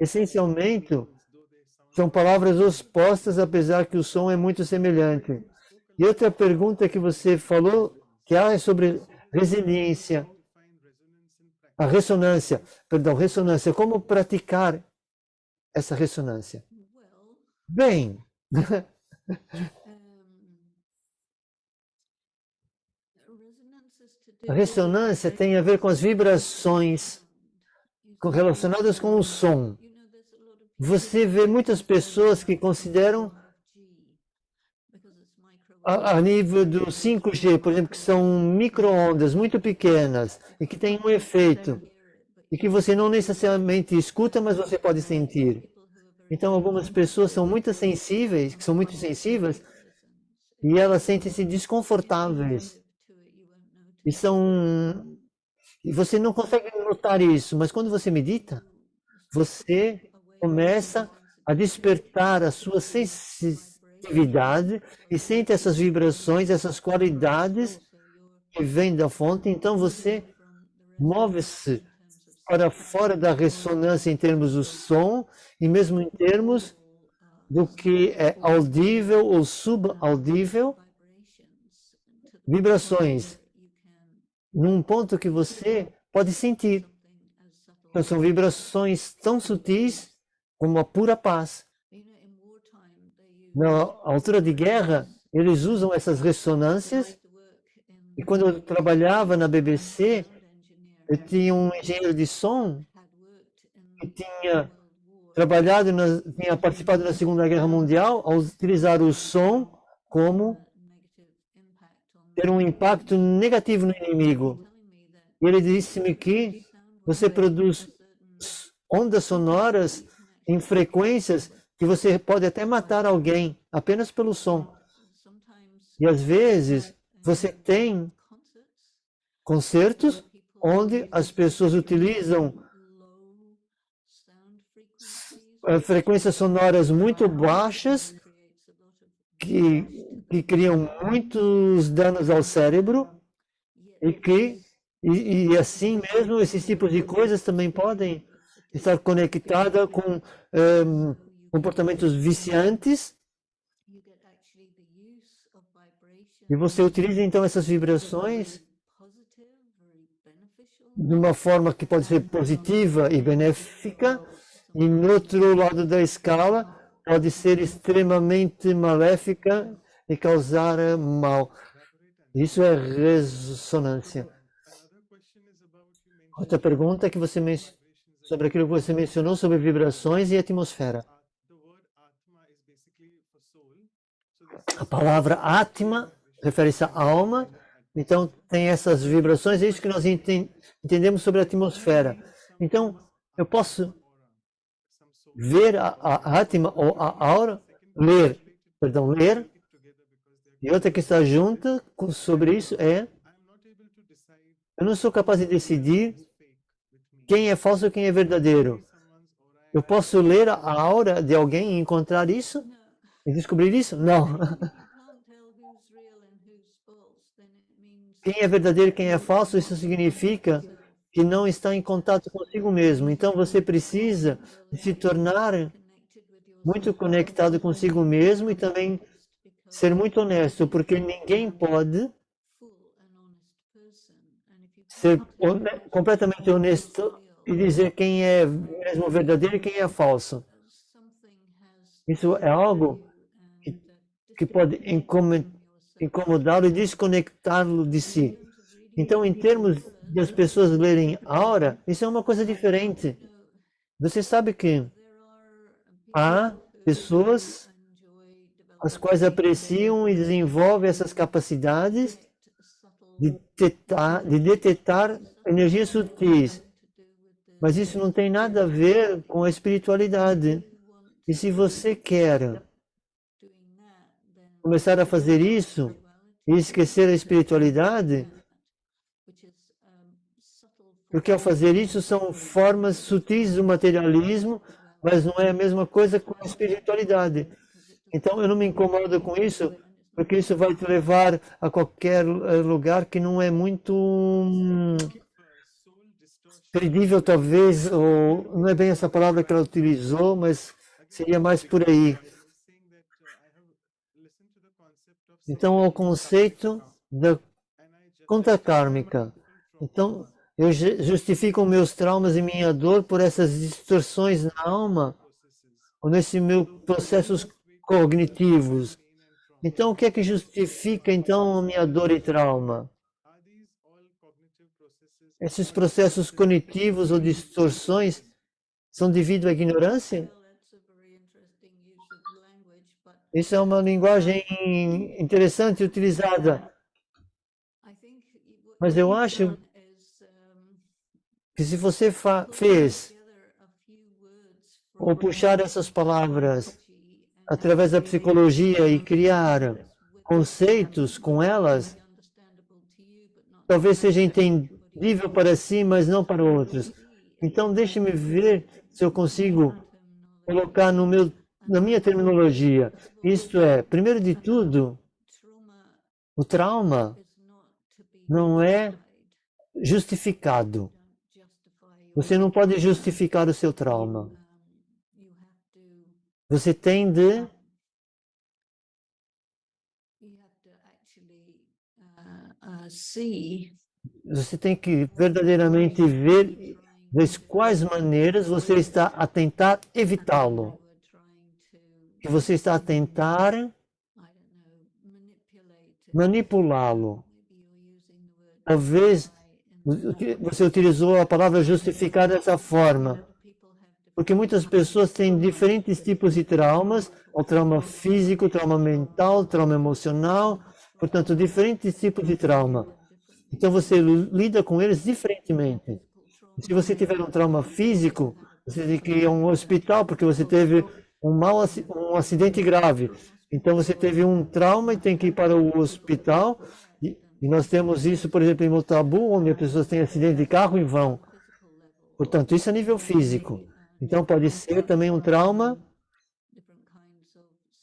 Essencialmente, são palavras opostas, apesar que o som é muito semelhante. E outra pergunta que você falou, que é sobre resiliência, a ressonância, perdão, ressonância, como praticar essa ressonância? Bem, a ressonância tem a ver com as vibrações relacionadas com o som. Você vê muitas pessoas que consideram a nível do 5G, por exemplo, que são micro-ondas muito pequenas e que têm um efeito e que você não necessariamente escuta, mas você pode sentir. Então, algumas pessoas são muito sensíveis, que são muito sensíveis, e elas sentem-se desconfortáveis. E você não consegue notar isso, mas quando você medita, você começa a despertar a sua sensitividade e sente essas vibrações, essas qualidades que vêm da fonte. Então você move-se para fora da ressonância em termos do som e mesmo em termos do que é audível ou subaudível, vibrações num ponto que você pode sentir. Então, são vibrações tão sutis como a pura paz. Na altura de guerra, eles usam essas ressonâncias. E quando eu trabalhava na BBC, eu tinha um engenheiro de som que tinha tinha participado da Segunda Guerra Mundial ao utilizar o som como ter um impacto negativo no inimigo. E ele disse-me que você produz ondas sonoras em frequências que você pode até matar alguém apenas pelo som. E às vezes você tem concertos onde as pessoas utilizam frequências sonoras muito baixas que criam muitos danos ao cérebro e assim mesmo esses tipos de coisas também podem estar conectadas com comportamentos viciantes. E você utiliza então essas vibrações de uma forma que pode ser positiva e benéfica, e no outro lado da escala pode ser extremamente maléfica e causar mal. Isso é ressonância. Outra pergunta que você sobre aquilo que você mencionou sobre vibrações e atmosfera. A palavra Atma refere-se à alma Então tem essas vibrações, é isso que nós entendemos sobre a atmosfera. Então eu posso ver a atma ou a aura, ler. E outra que está junta sobre isso é, eu não sou capaz de decidir quem é falso e quem é verdadeiro. Eu posso ler a aura de alguém e encontrar isso? E descobrir isso? Não. Quem é verdadeiro e quem é falso, isso significa que não está em contato consigo mesmo. Então você precisa se tornar muito conectado consigo mesmo e também ser muito honesto, porque ninguém pode ser completamente honesto e dizer quem é mesmo verdadeiro e quem é falso. Isso é algo que pode incomodá-lo e desconectá-lo de si. Então, em termos de as pessoas lerem aura, isso é uma coisa diferente. Você sabe que há pessoas as quais apreciam e desenvolvem essas capacidades de detectar energias sutis. Mas isso não tem nada a ver com a espiritualidade. E se você quer começar a fazer isso e esquecer a espiritualidade, porque ao fazer isso são formas sutis do materialismo, mas não é a mesma coisa com a espiritualidade. Então eu não me incomodo com isso, porque isso vai te levar a qualquer lugar que não é muito credível, talvez, ou não é bem essa palavra que ela utilizou, mas seria mais por aí. Então, ao conceito da conta kármica. Então, eu justifico meus traumas e minha dor por essas distorções na alma, ou nesses meus processos cognitivos. Então, o que é que justifica, então, a minha dor e trauma? Esses processos cognitivos ou distorções são devido à ignorância? Isso é uma linguagem interessante utilizada. Mas eu acho que se você fez ou puxar essas palavras através da psicologia e criar conceitos com elas, talvez seja entendível para si, mas não para outros. Então, deixe-me ver se eu consigo colocar na minha terminologia. Isto é, primeiro de tudo, o trauma não é justificado. Você não pode justificar o seu trauma. Você tem de você tem que verdadeiramente ver de quais maneiras você está a tentar evitá-lo. Que você está a tentar manipulá-lo. Talvez você utilizou a palavra justificar dessa forma. Porque muitas pessoas têm diferentes tipos de traumas, o trauma físico, trauma mental, trauma emocional, portanto, diferentes tipos de trauma. Então você lida com eles diferentemente. Se você tiver um trauma físico, você tem que ir a um hospital porque você teve um acidente grave. Então você teve um trauma e tem que ir para o hospital. E nós temos isso, por exemplo, em Motabu, onde as pessoas têm acidente de carro e vão. Portanto, isso é nível físico. Então pode ser também um trauma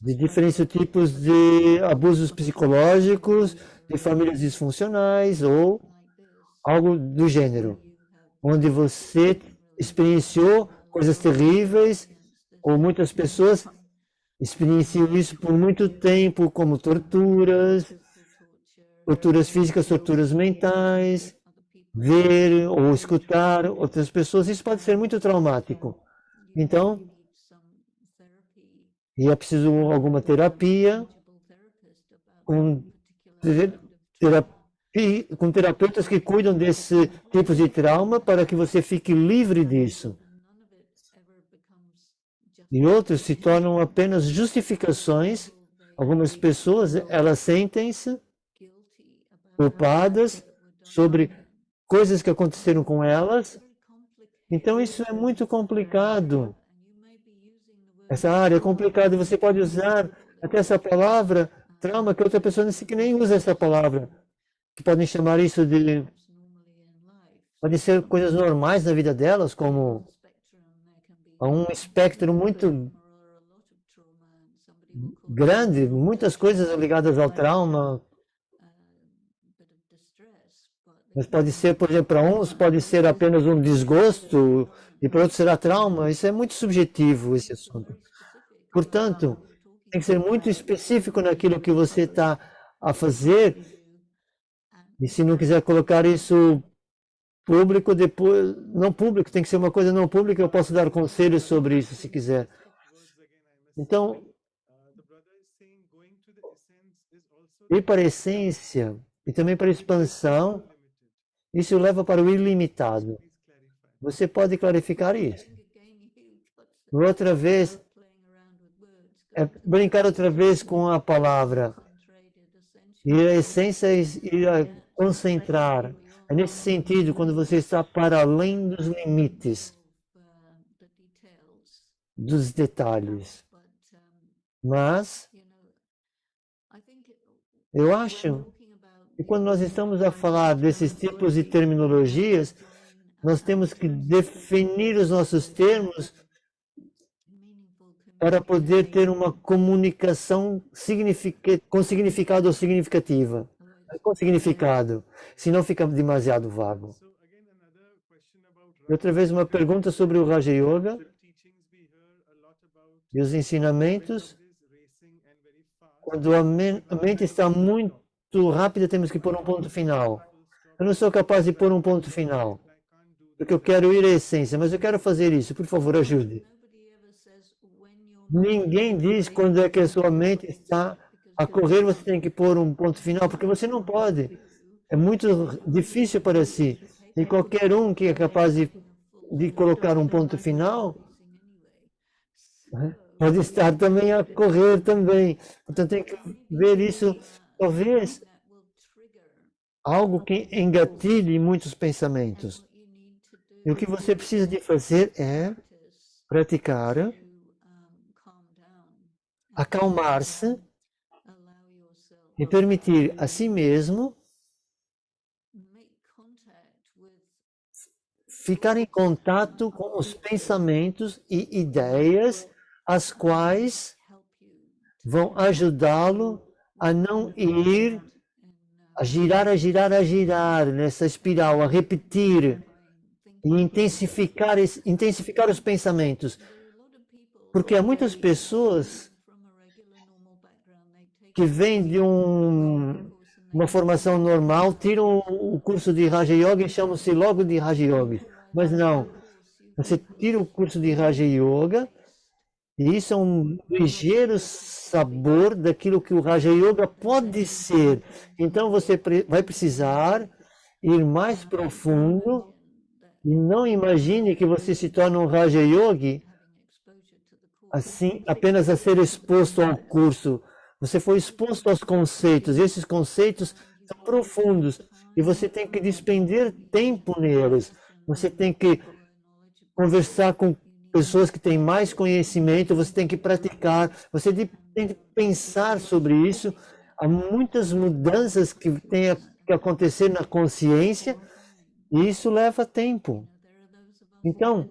de diferentes tipos de abusos psicológicos, de famílias disfuncionais ou algo do gênero, onde você experienciou coisas terríveis ou muitas pessoas experienciam isso por muito tempo, como torturas físicas, torturas mentais, ver ou escutar outras pessoas, isso pode ser muito traumático. Então, e é preciso alguma terapia com, com terapeutas que cuidam desse tipo de trauma para que você fique livre disso. E outros se tornam apenas justificações. Algumas pessoas, elas sentem-se culpadas, sobre coisas que aconteceram com elas. Então isso é muito complicado. Essa área é complicada. Você pode usar até essa palavra trauma, que outra pessoa nem usa essa palavra. Que podem chamar isso de... Podem ser coisas normais na vida delas, como um espectro muito grande, muitas coisas ligadas ao trauma. Mas pode ser, por exemplo, para uns pode ser apenas um desgosto e para outros será trauma. Isso é muito subjetivo, esse assunto. Portanto, tem que ser muito específico naquilo que você está a fazer. E se não quiser colocar isso público, depois não público, tem que ser uma coisa não pública, eu posso dar conselhos sobre isso se quiser. Então, ir para a essência e também para a expansão, isso leva para o ilimitado. Você pode clarificar isso. Outra vez, é brincar outra vez com a palavra. E a essência é ir a concentrar. É nesse sentido, quando você está para além dos limites, dos detalhes. Mas, eu acho que quando nós estamos a falar desses tipos de terminologias, nós temos que definir os nossos termos para poder ter uma comunicação com significado ou significativa. Com significado, senão fica demasiado vago. E outra vez uma pergunta sobre o Raja Yoga e os ensinamentos. Quando a mente está muito rápida, temos que pôr um ponto final. Eu não sou capaz de pôr um ponto final, porque eu quero ir à essência, mas eu quero fazer isso. Por favor, ajude. Ninguém diz quando é que a sua mente está a correr, você tem que pôr um ponto final, porque você não pode. É muito difícil para si. E qualquer um que é capaz de colocar um ponto final, pode estar também a correr também. Então tem que ver isso, talvez, algo que engatilhe muitos pensamentos. E o que você precisa de fazer é praticar, acalmar-se e permitir a si mesmo ficar em contato com os pensamentos e ideias as quais vão ajudá-lo a não ir a girar nessa espiral, a repetir e intensificar os pensamentos. Porque há muitas pessoas que vêm de uma formação normal, tiram o curso de Raja Yoga e chamam-se logo de Raja Yoga. Mas não, você tira o curso de Raja Yoga e isso é um ligeiro sabor daquilo que o Raja Yoga pode ser. Então você vai precisar ir mais profundo e não imagine que você se torna um Raja Yogi assim, apenas a ser exposto ao curso. Você foi exposto aos conceitos, e esses conceitos são profundos, e você tem que despender tempo neles. Você tem que conversar com pessoas que têm mais conhecimento, você tem que praticar, você tem que pensar sobre isso. Há muitas mudanças que têm que acontecer na consciência, e isso leva tempo. Então,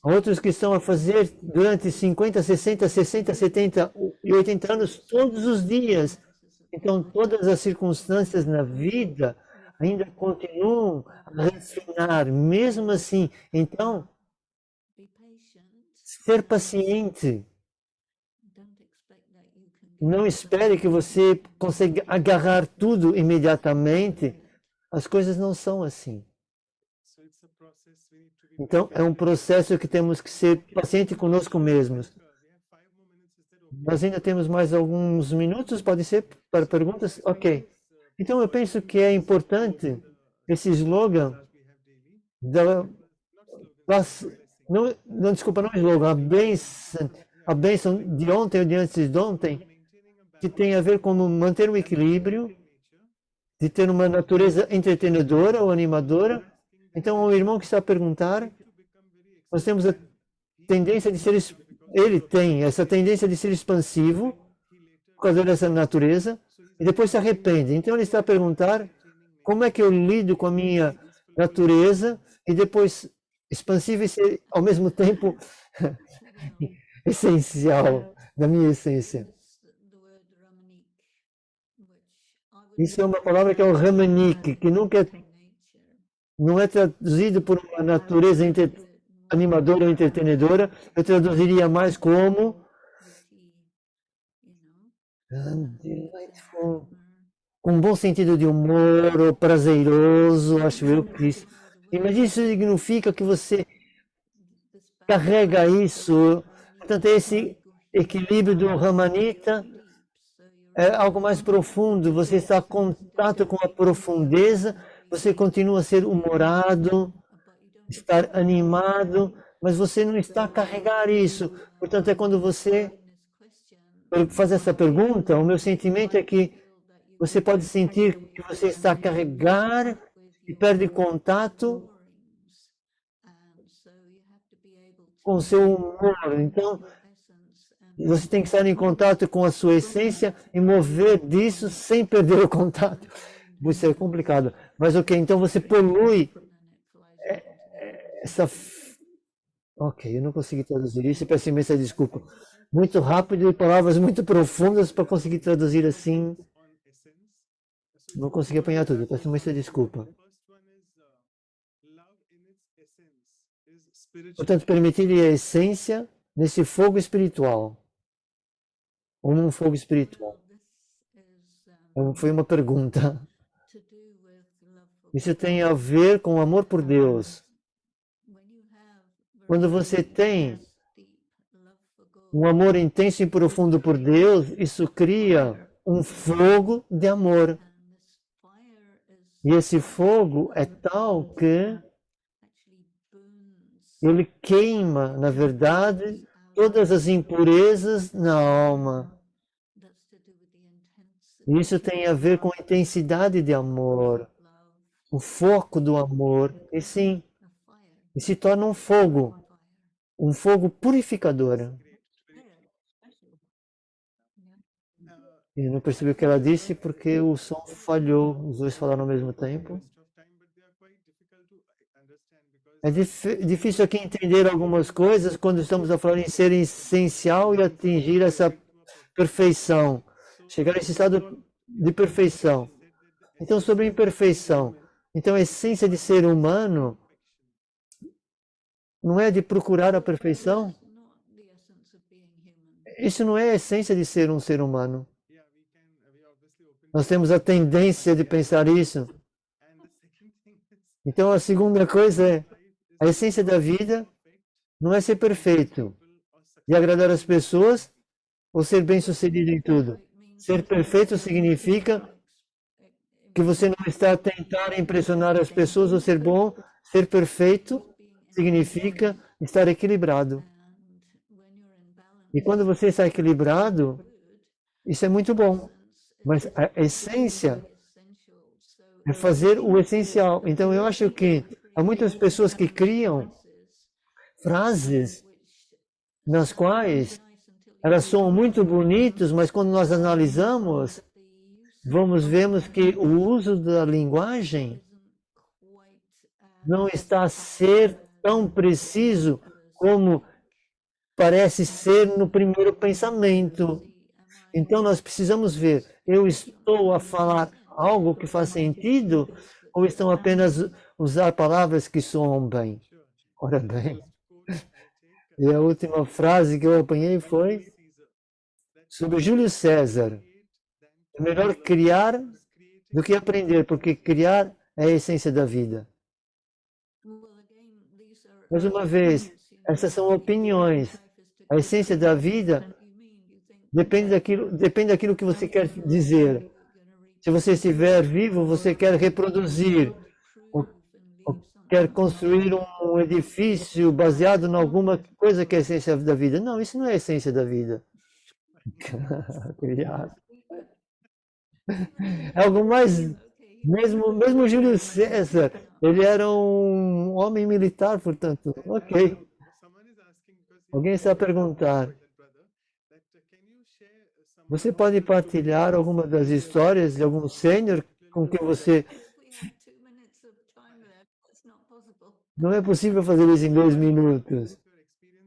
outros que estão a fazer durante 50, 60, 60, 70 e 80 anos todos os dias. Então, todas as circunstâncias na vida ainda continuam a refinar, mesmo assim. Então, ser paciente. Não espere que você consiga agarrar tudo imediatamente. As coisas não são assim. Então, é um processo que temos que ser paciente conosco mesmos. Nós ainda temos mais alguns minutos, pode ser, para perguntas? Ok. Então, eu penso que é importante esse slogan da... Não, desculpa, não é slogan, a bênção de ontem ou de antes de ontem, que tem a ver com manter o equilíbrio de ter uma natureza entretenedora ou animadora. Então, o irmão que está a perguntar, nós temos a tendência de ser, ele tem essa tendência de ser expansivo por causa dessa natureza e depois se arrepende. Então, ele está a perguntar como é que eu lido com a minha natureza e depois expansivo e ser ao mesmo tempo essencial da minha essência. Isso é uma palavra que é o Ramanik, que não é traduzido por uma natureza animadora ou entretenedora. Eu traduziria mais como com um bom sentido de humor ou prazeroso, acho eu que isso. Imagina, isso significa que você carrega isso. Portanto, esse equilíbrio do Ramanita é algo mais profundo. Você está em contato com a profundeza, você continua a ser humorado, estar animado, mas você não está a carregar isso. Portanto, é quando você faz essa pergunta, o meu sentimento é que você pode sentir que você está a carregar e perde contato com o seu humor. Então, você tem que estar em contato com a sua essência e mover disso sem perder o contato. Isso é complicado. Mas ok, então você polui essa... Ok, eu não consegui traduzir isso, peço imensa desculpa. Muito rápido e palavras muito profundas para conseguir traduzir assim. Não consegui apanhar tudo, peço imensa desculpa. Portanto, permitir a essência nesse fogo espiritual. Como um fogo espiritual. Foi uma pergunta. Isso tem a ver com o amor por Deus. Quando você tem um amor intenso e profundo por Deus, isso cria um fogo de amor. E esse fogo é tal que ele queima, na verdade, todas as impurezas na alma. E isso tem a ver com a intensidade de amor, o foco do amor. E sim, e se torna um fogo purificador. Eu não percebi o que ela disse porque o som falhou, os dois falaram ao mesmo tempo. É difícil aqui entender algumas coisas quando estamos a falar em ser essencial e atingir essa perfeição, chegar a esse estado de perfeição. Então, sobre imperfeição. Então, a essência de ser humano não é de procurar a perfeição? Isso não é a essência de ser um ser humano. Nós temos a tendência de pensar isso. Então, a segunda coisa é, a essência da vida não é ser perfeito, de agradar as pessoas ou ser bem-sucedido em tudo. Ser perfeito significa que você não está a tentar impressionar as pessoas ou ser bom. Ser perfeito significa estar equilibrado. E quando você está equilibrado, isso é muito bom. Mas a essência é fazer o essencial. Então eu acho que há muitas pessoas que criam frases nas quais elas são muito bonitas, mas quando nós analisamos, vemos que o uso da linguagem não está a ser tão preciso como parece ser no primeiro pensamento. Então nós precisamos ver, eu estou a falar algo que faz sentido ou estão apenas usar palavras que soam bem? Ora bem. E a última frase que eu apanhei foi sobre Júlio César. É melhor criar do que aprender, porque criar é a essência da vida. Mais uma vez, essas são opiniões. A essência da vida depende daquilo que você quer dizer. Se você estiver vivo, você quer reproduzir, ou quer construir um edifício baseado em alguma coisa que é a essência da vida. Não, isso não é a essência da vida. É algo mais Mesmo Júlio César, ele era um homem militar, portanto, ok. Alguém está a perguntar, você pode partilhar alguma das histórias de algum sênior com que você... Não é possível fazer isso em 2 minutos.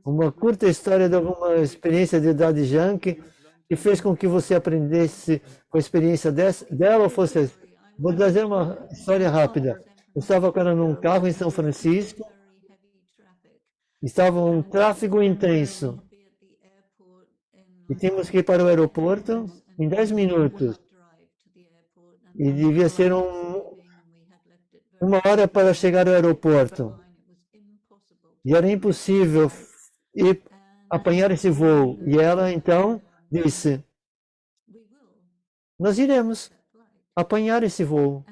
Uma curta história de alguma experiência de idade junk que fez com que você aprendesse com a experiência dela ou fosse... Vou trazer uma história rápida. Eu estava agora num carro em São Francisco, estava um tráfego intenso e tínhamos que ir para o aeroporto em 10 minutos. E devia ser 1 hora para chegar ao aeroporto. E era impossível ir apanhar esse voo. E ela então disse: nós iremos apanhar esse voo.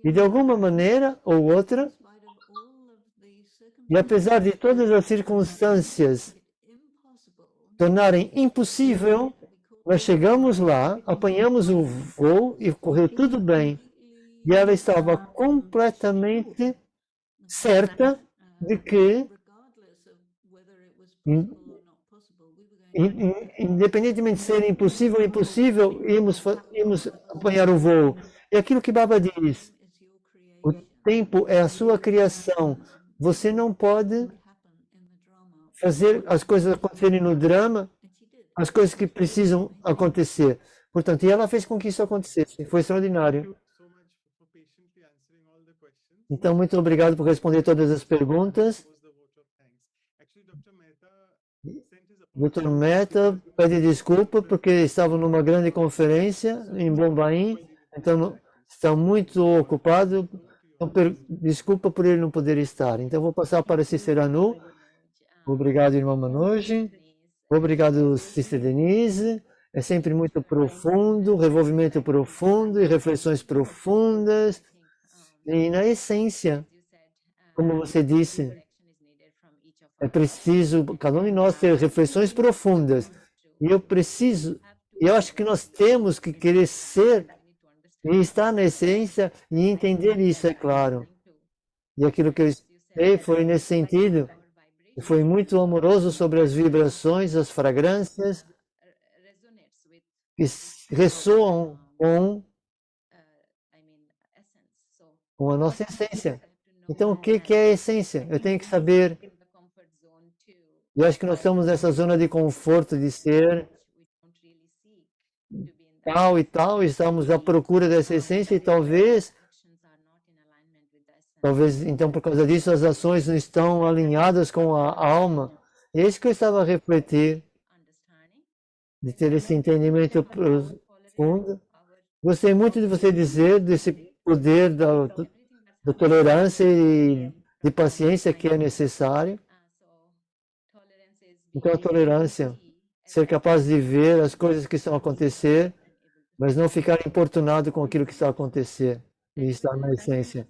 E de alguma maneira ou outra, e apesar de todas as circunstâncias tornarem impossível, nós chegamos lá, apanhamos o voo e correu tudo bem. E ela estava completamente certa de que, independentemente de ser impossível ou impossível, íamos apanhar o voo. É aquilo que Baba diz: o tempo é a sua criação. Você não pode fazer as coisas acontecerem no drama, as coisas que precisam acontecer. Portanto, e ela fez com que isso acontecesse. Foi extraordinário. Então, muito obrigado por responder todas as perguntas. Dr. Mehta pede desculpa porque estava numa grande conferência em Bombaim, então está muito ocupado. Então, desculpa por ele não poder estar. Então, vou passar para Ciceranu. Obrigado, irmão Manoj. Obrigado, Sister Denise. É sempre muito profundo, revolvimento profundo e reflexões profundas. E na essência, como você disse, é preciso, cada um de nós, ter reflexões profundas. E eu acho que nós temos que querer ser e estar na essência e entender isso, é claro. E aquilo que eu sei foi nesse sentido. Foi muito amoroso sobre as vibrações, as fragrâncias que ressoam com a nossa essência. Então, o que é a essência? Eu tenho que saber. Eu acho que nós estamos nessa zona de conforto de ser tal e tal, estamos à procura dessa essência e talvez, então, por causa disso, as ações não estão alinhadas com a alma. E é isso que eu estava a refletir, de ter esse entendimento profundo. Gostei muito de você dizer desse poder da tolerância e de paciência que é necessário. Então, a tolerância, ser capaz de ver as coisas que estão a acontecer, mas não ficar importunado com aquilo que está a acontecer e estar na essência.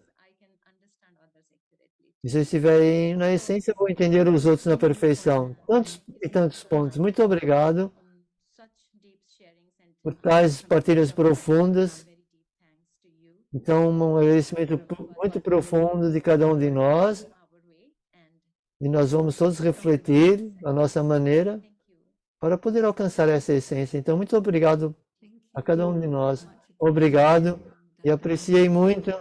E se eu estiver na essência, eu vou entender os outros na perfeição. Tantos e tantos pontos. Muito obrigado por tais partilhas profundas. Então, um agradecimento muito profundo de cada um de nós. E nós vamos todos refletir a nossa maneira para poder alcançar essa essência. Então, muito obrigado a cada um de nós. Obrigado e apreciei muito.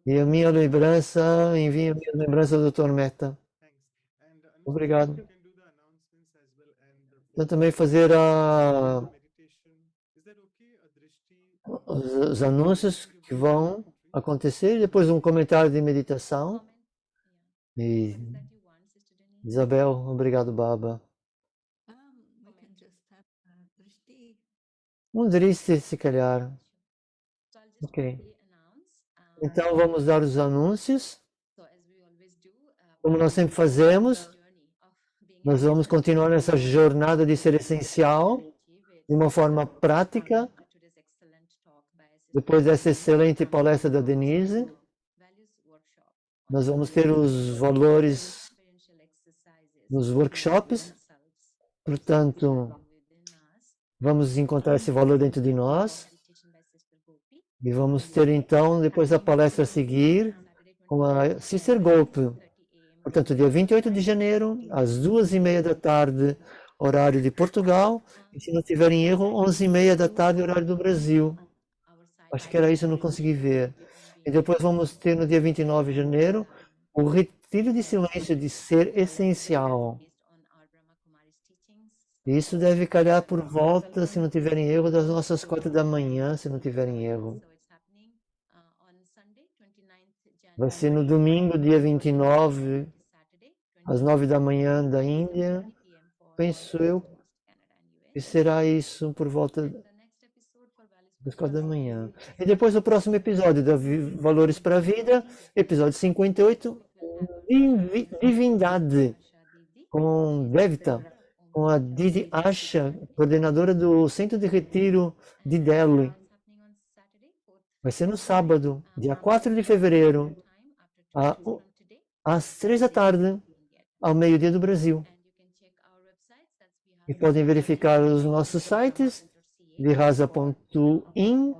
E a minha lembrança, envio a minha lembrança ao Dr. Mehta. Obrigado. Então, também fazer os anúncios que vão acontecer, depois um comentário de meditação. E Isabel, obrigado, Baba. Um driste, se calhar. Ok. Então, vamos dar os anúncios. Como nós sempre fazemos, nós vamos continuar nessa jornada de ser essencial, de uma forma prática. Depois dessa excelente palestra da Denise, nós vamos ter os valores nos workshops. Portanto, vamos encontrar esse valor dentro de nós. E vamos ter então, depois a palestra a seguir, com a Sister Golpe. Portanto, dia 28 de janeiro, às 2h30 da tarde, horário de Portugal. E se não tiver em erro, 11h30 da tarde, horário do Brasil. Acho que era isso, eu não consegui ver. E depois vamos ter no dia 29 de janeiro o retiro de silêncio de ser essencial. Isso deve calhar por volta, se não tiver em erro, das nossas 4 da manhã, se não tiver em erro. Vai ser no domingo, dia 29, às 9 da manhã da Índia. Penso eu que será isso por volta das 4 da manhã. E depois o próximo episódio da Valores para a Vida, episódio 58, Divindade, com Devita, com a Didi Asha, coordenadora do Centro de Retiro de Delhi. Vai ser no sábado, dia 4 de fevereiro, às 3 da tarde, ao meio-dia do Brasil. E podem verificar os nossos sites, virasa.in,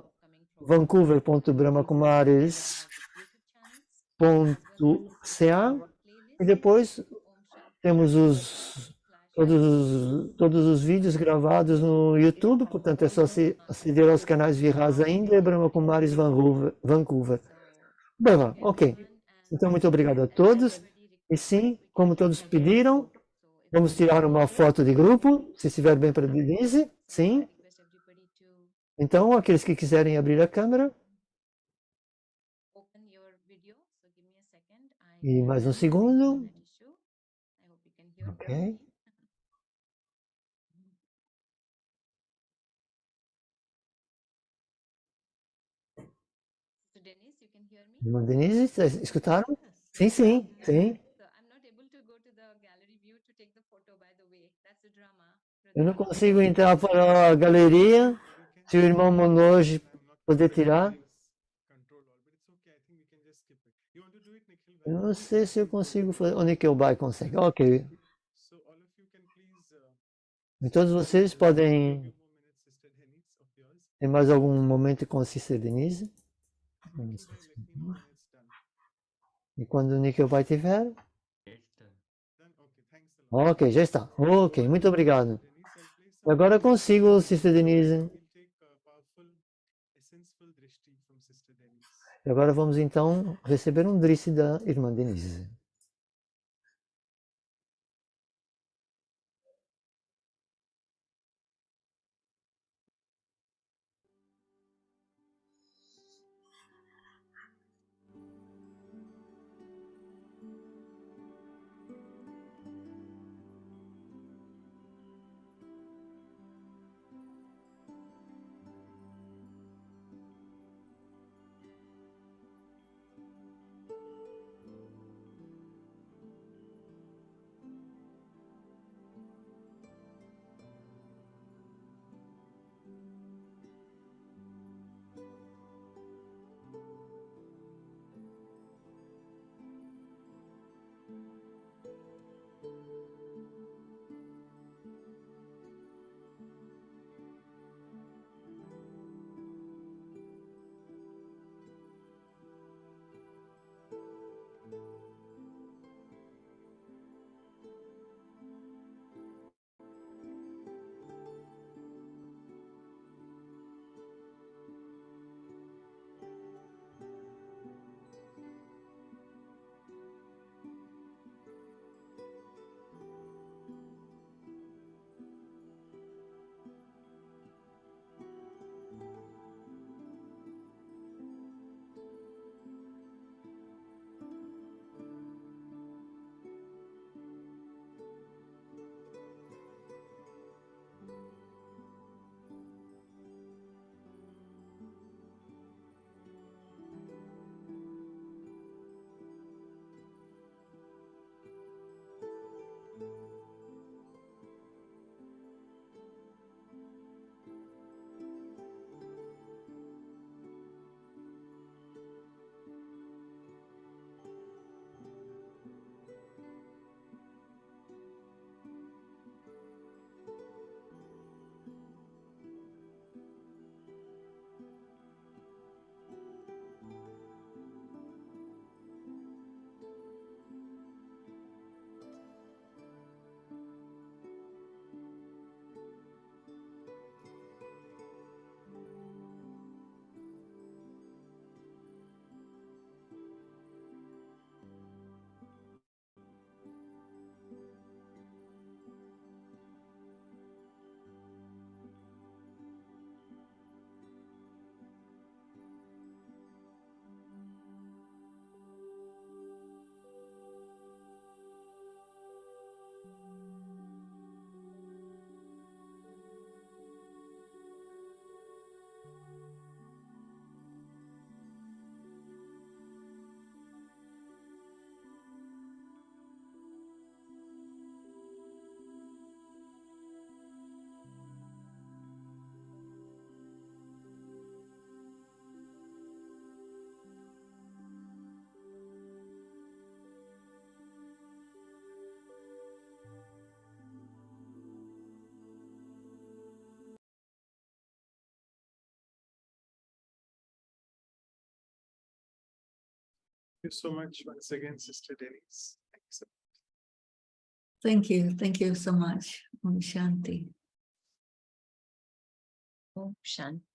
vancouver.brahmakumaris.ca, e depois temos todos os vídeos gravados no YouTube, portanto é só aceder aos canais Virasa Índia e Brahma Kumaris Vancouver. Bem, ok. Então, muito obrigado a todos. E sim, como todos pediram, vamos tirar uma foto de grupo, se estiver bem para a Denise. Sim. Então, aqueles que quiserem abrir a câmera. E mais um segundo. Ok. Irmã Denise, escutaram? Sim, sim, sim. Eu não consigo entrar para a galeria. Se o irmão Monoj poder tirar. Eu não sei se eu consigo fazer. O Nickelback consegue. Ok. E todos vocês podem. Tem mais algum momento com a Sister Denise? E quando o Nickelback tiver? Ok, já está. Ok, muito obrigado. E agora consigo, Sister Denise. E agora vamos então receber um drice da irmã Denise. you so much once again, Sister Denise. Thanks. Thank you so much. Om Shanti. Om Shanti.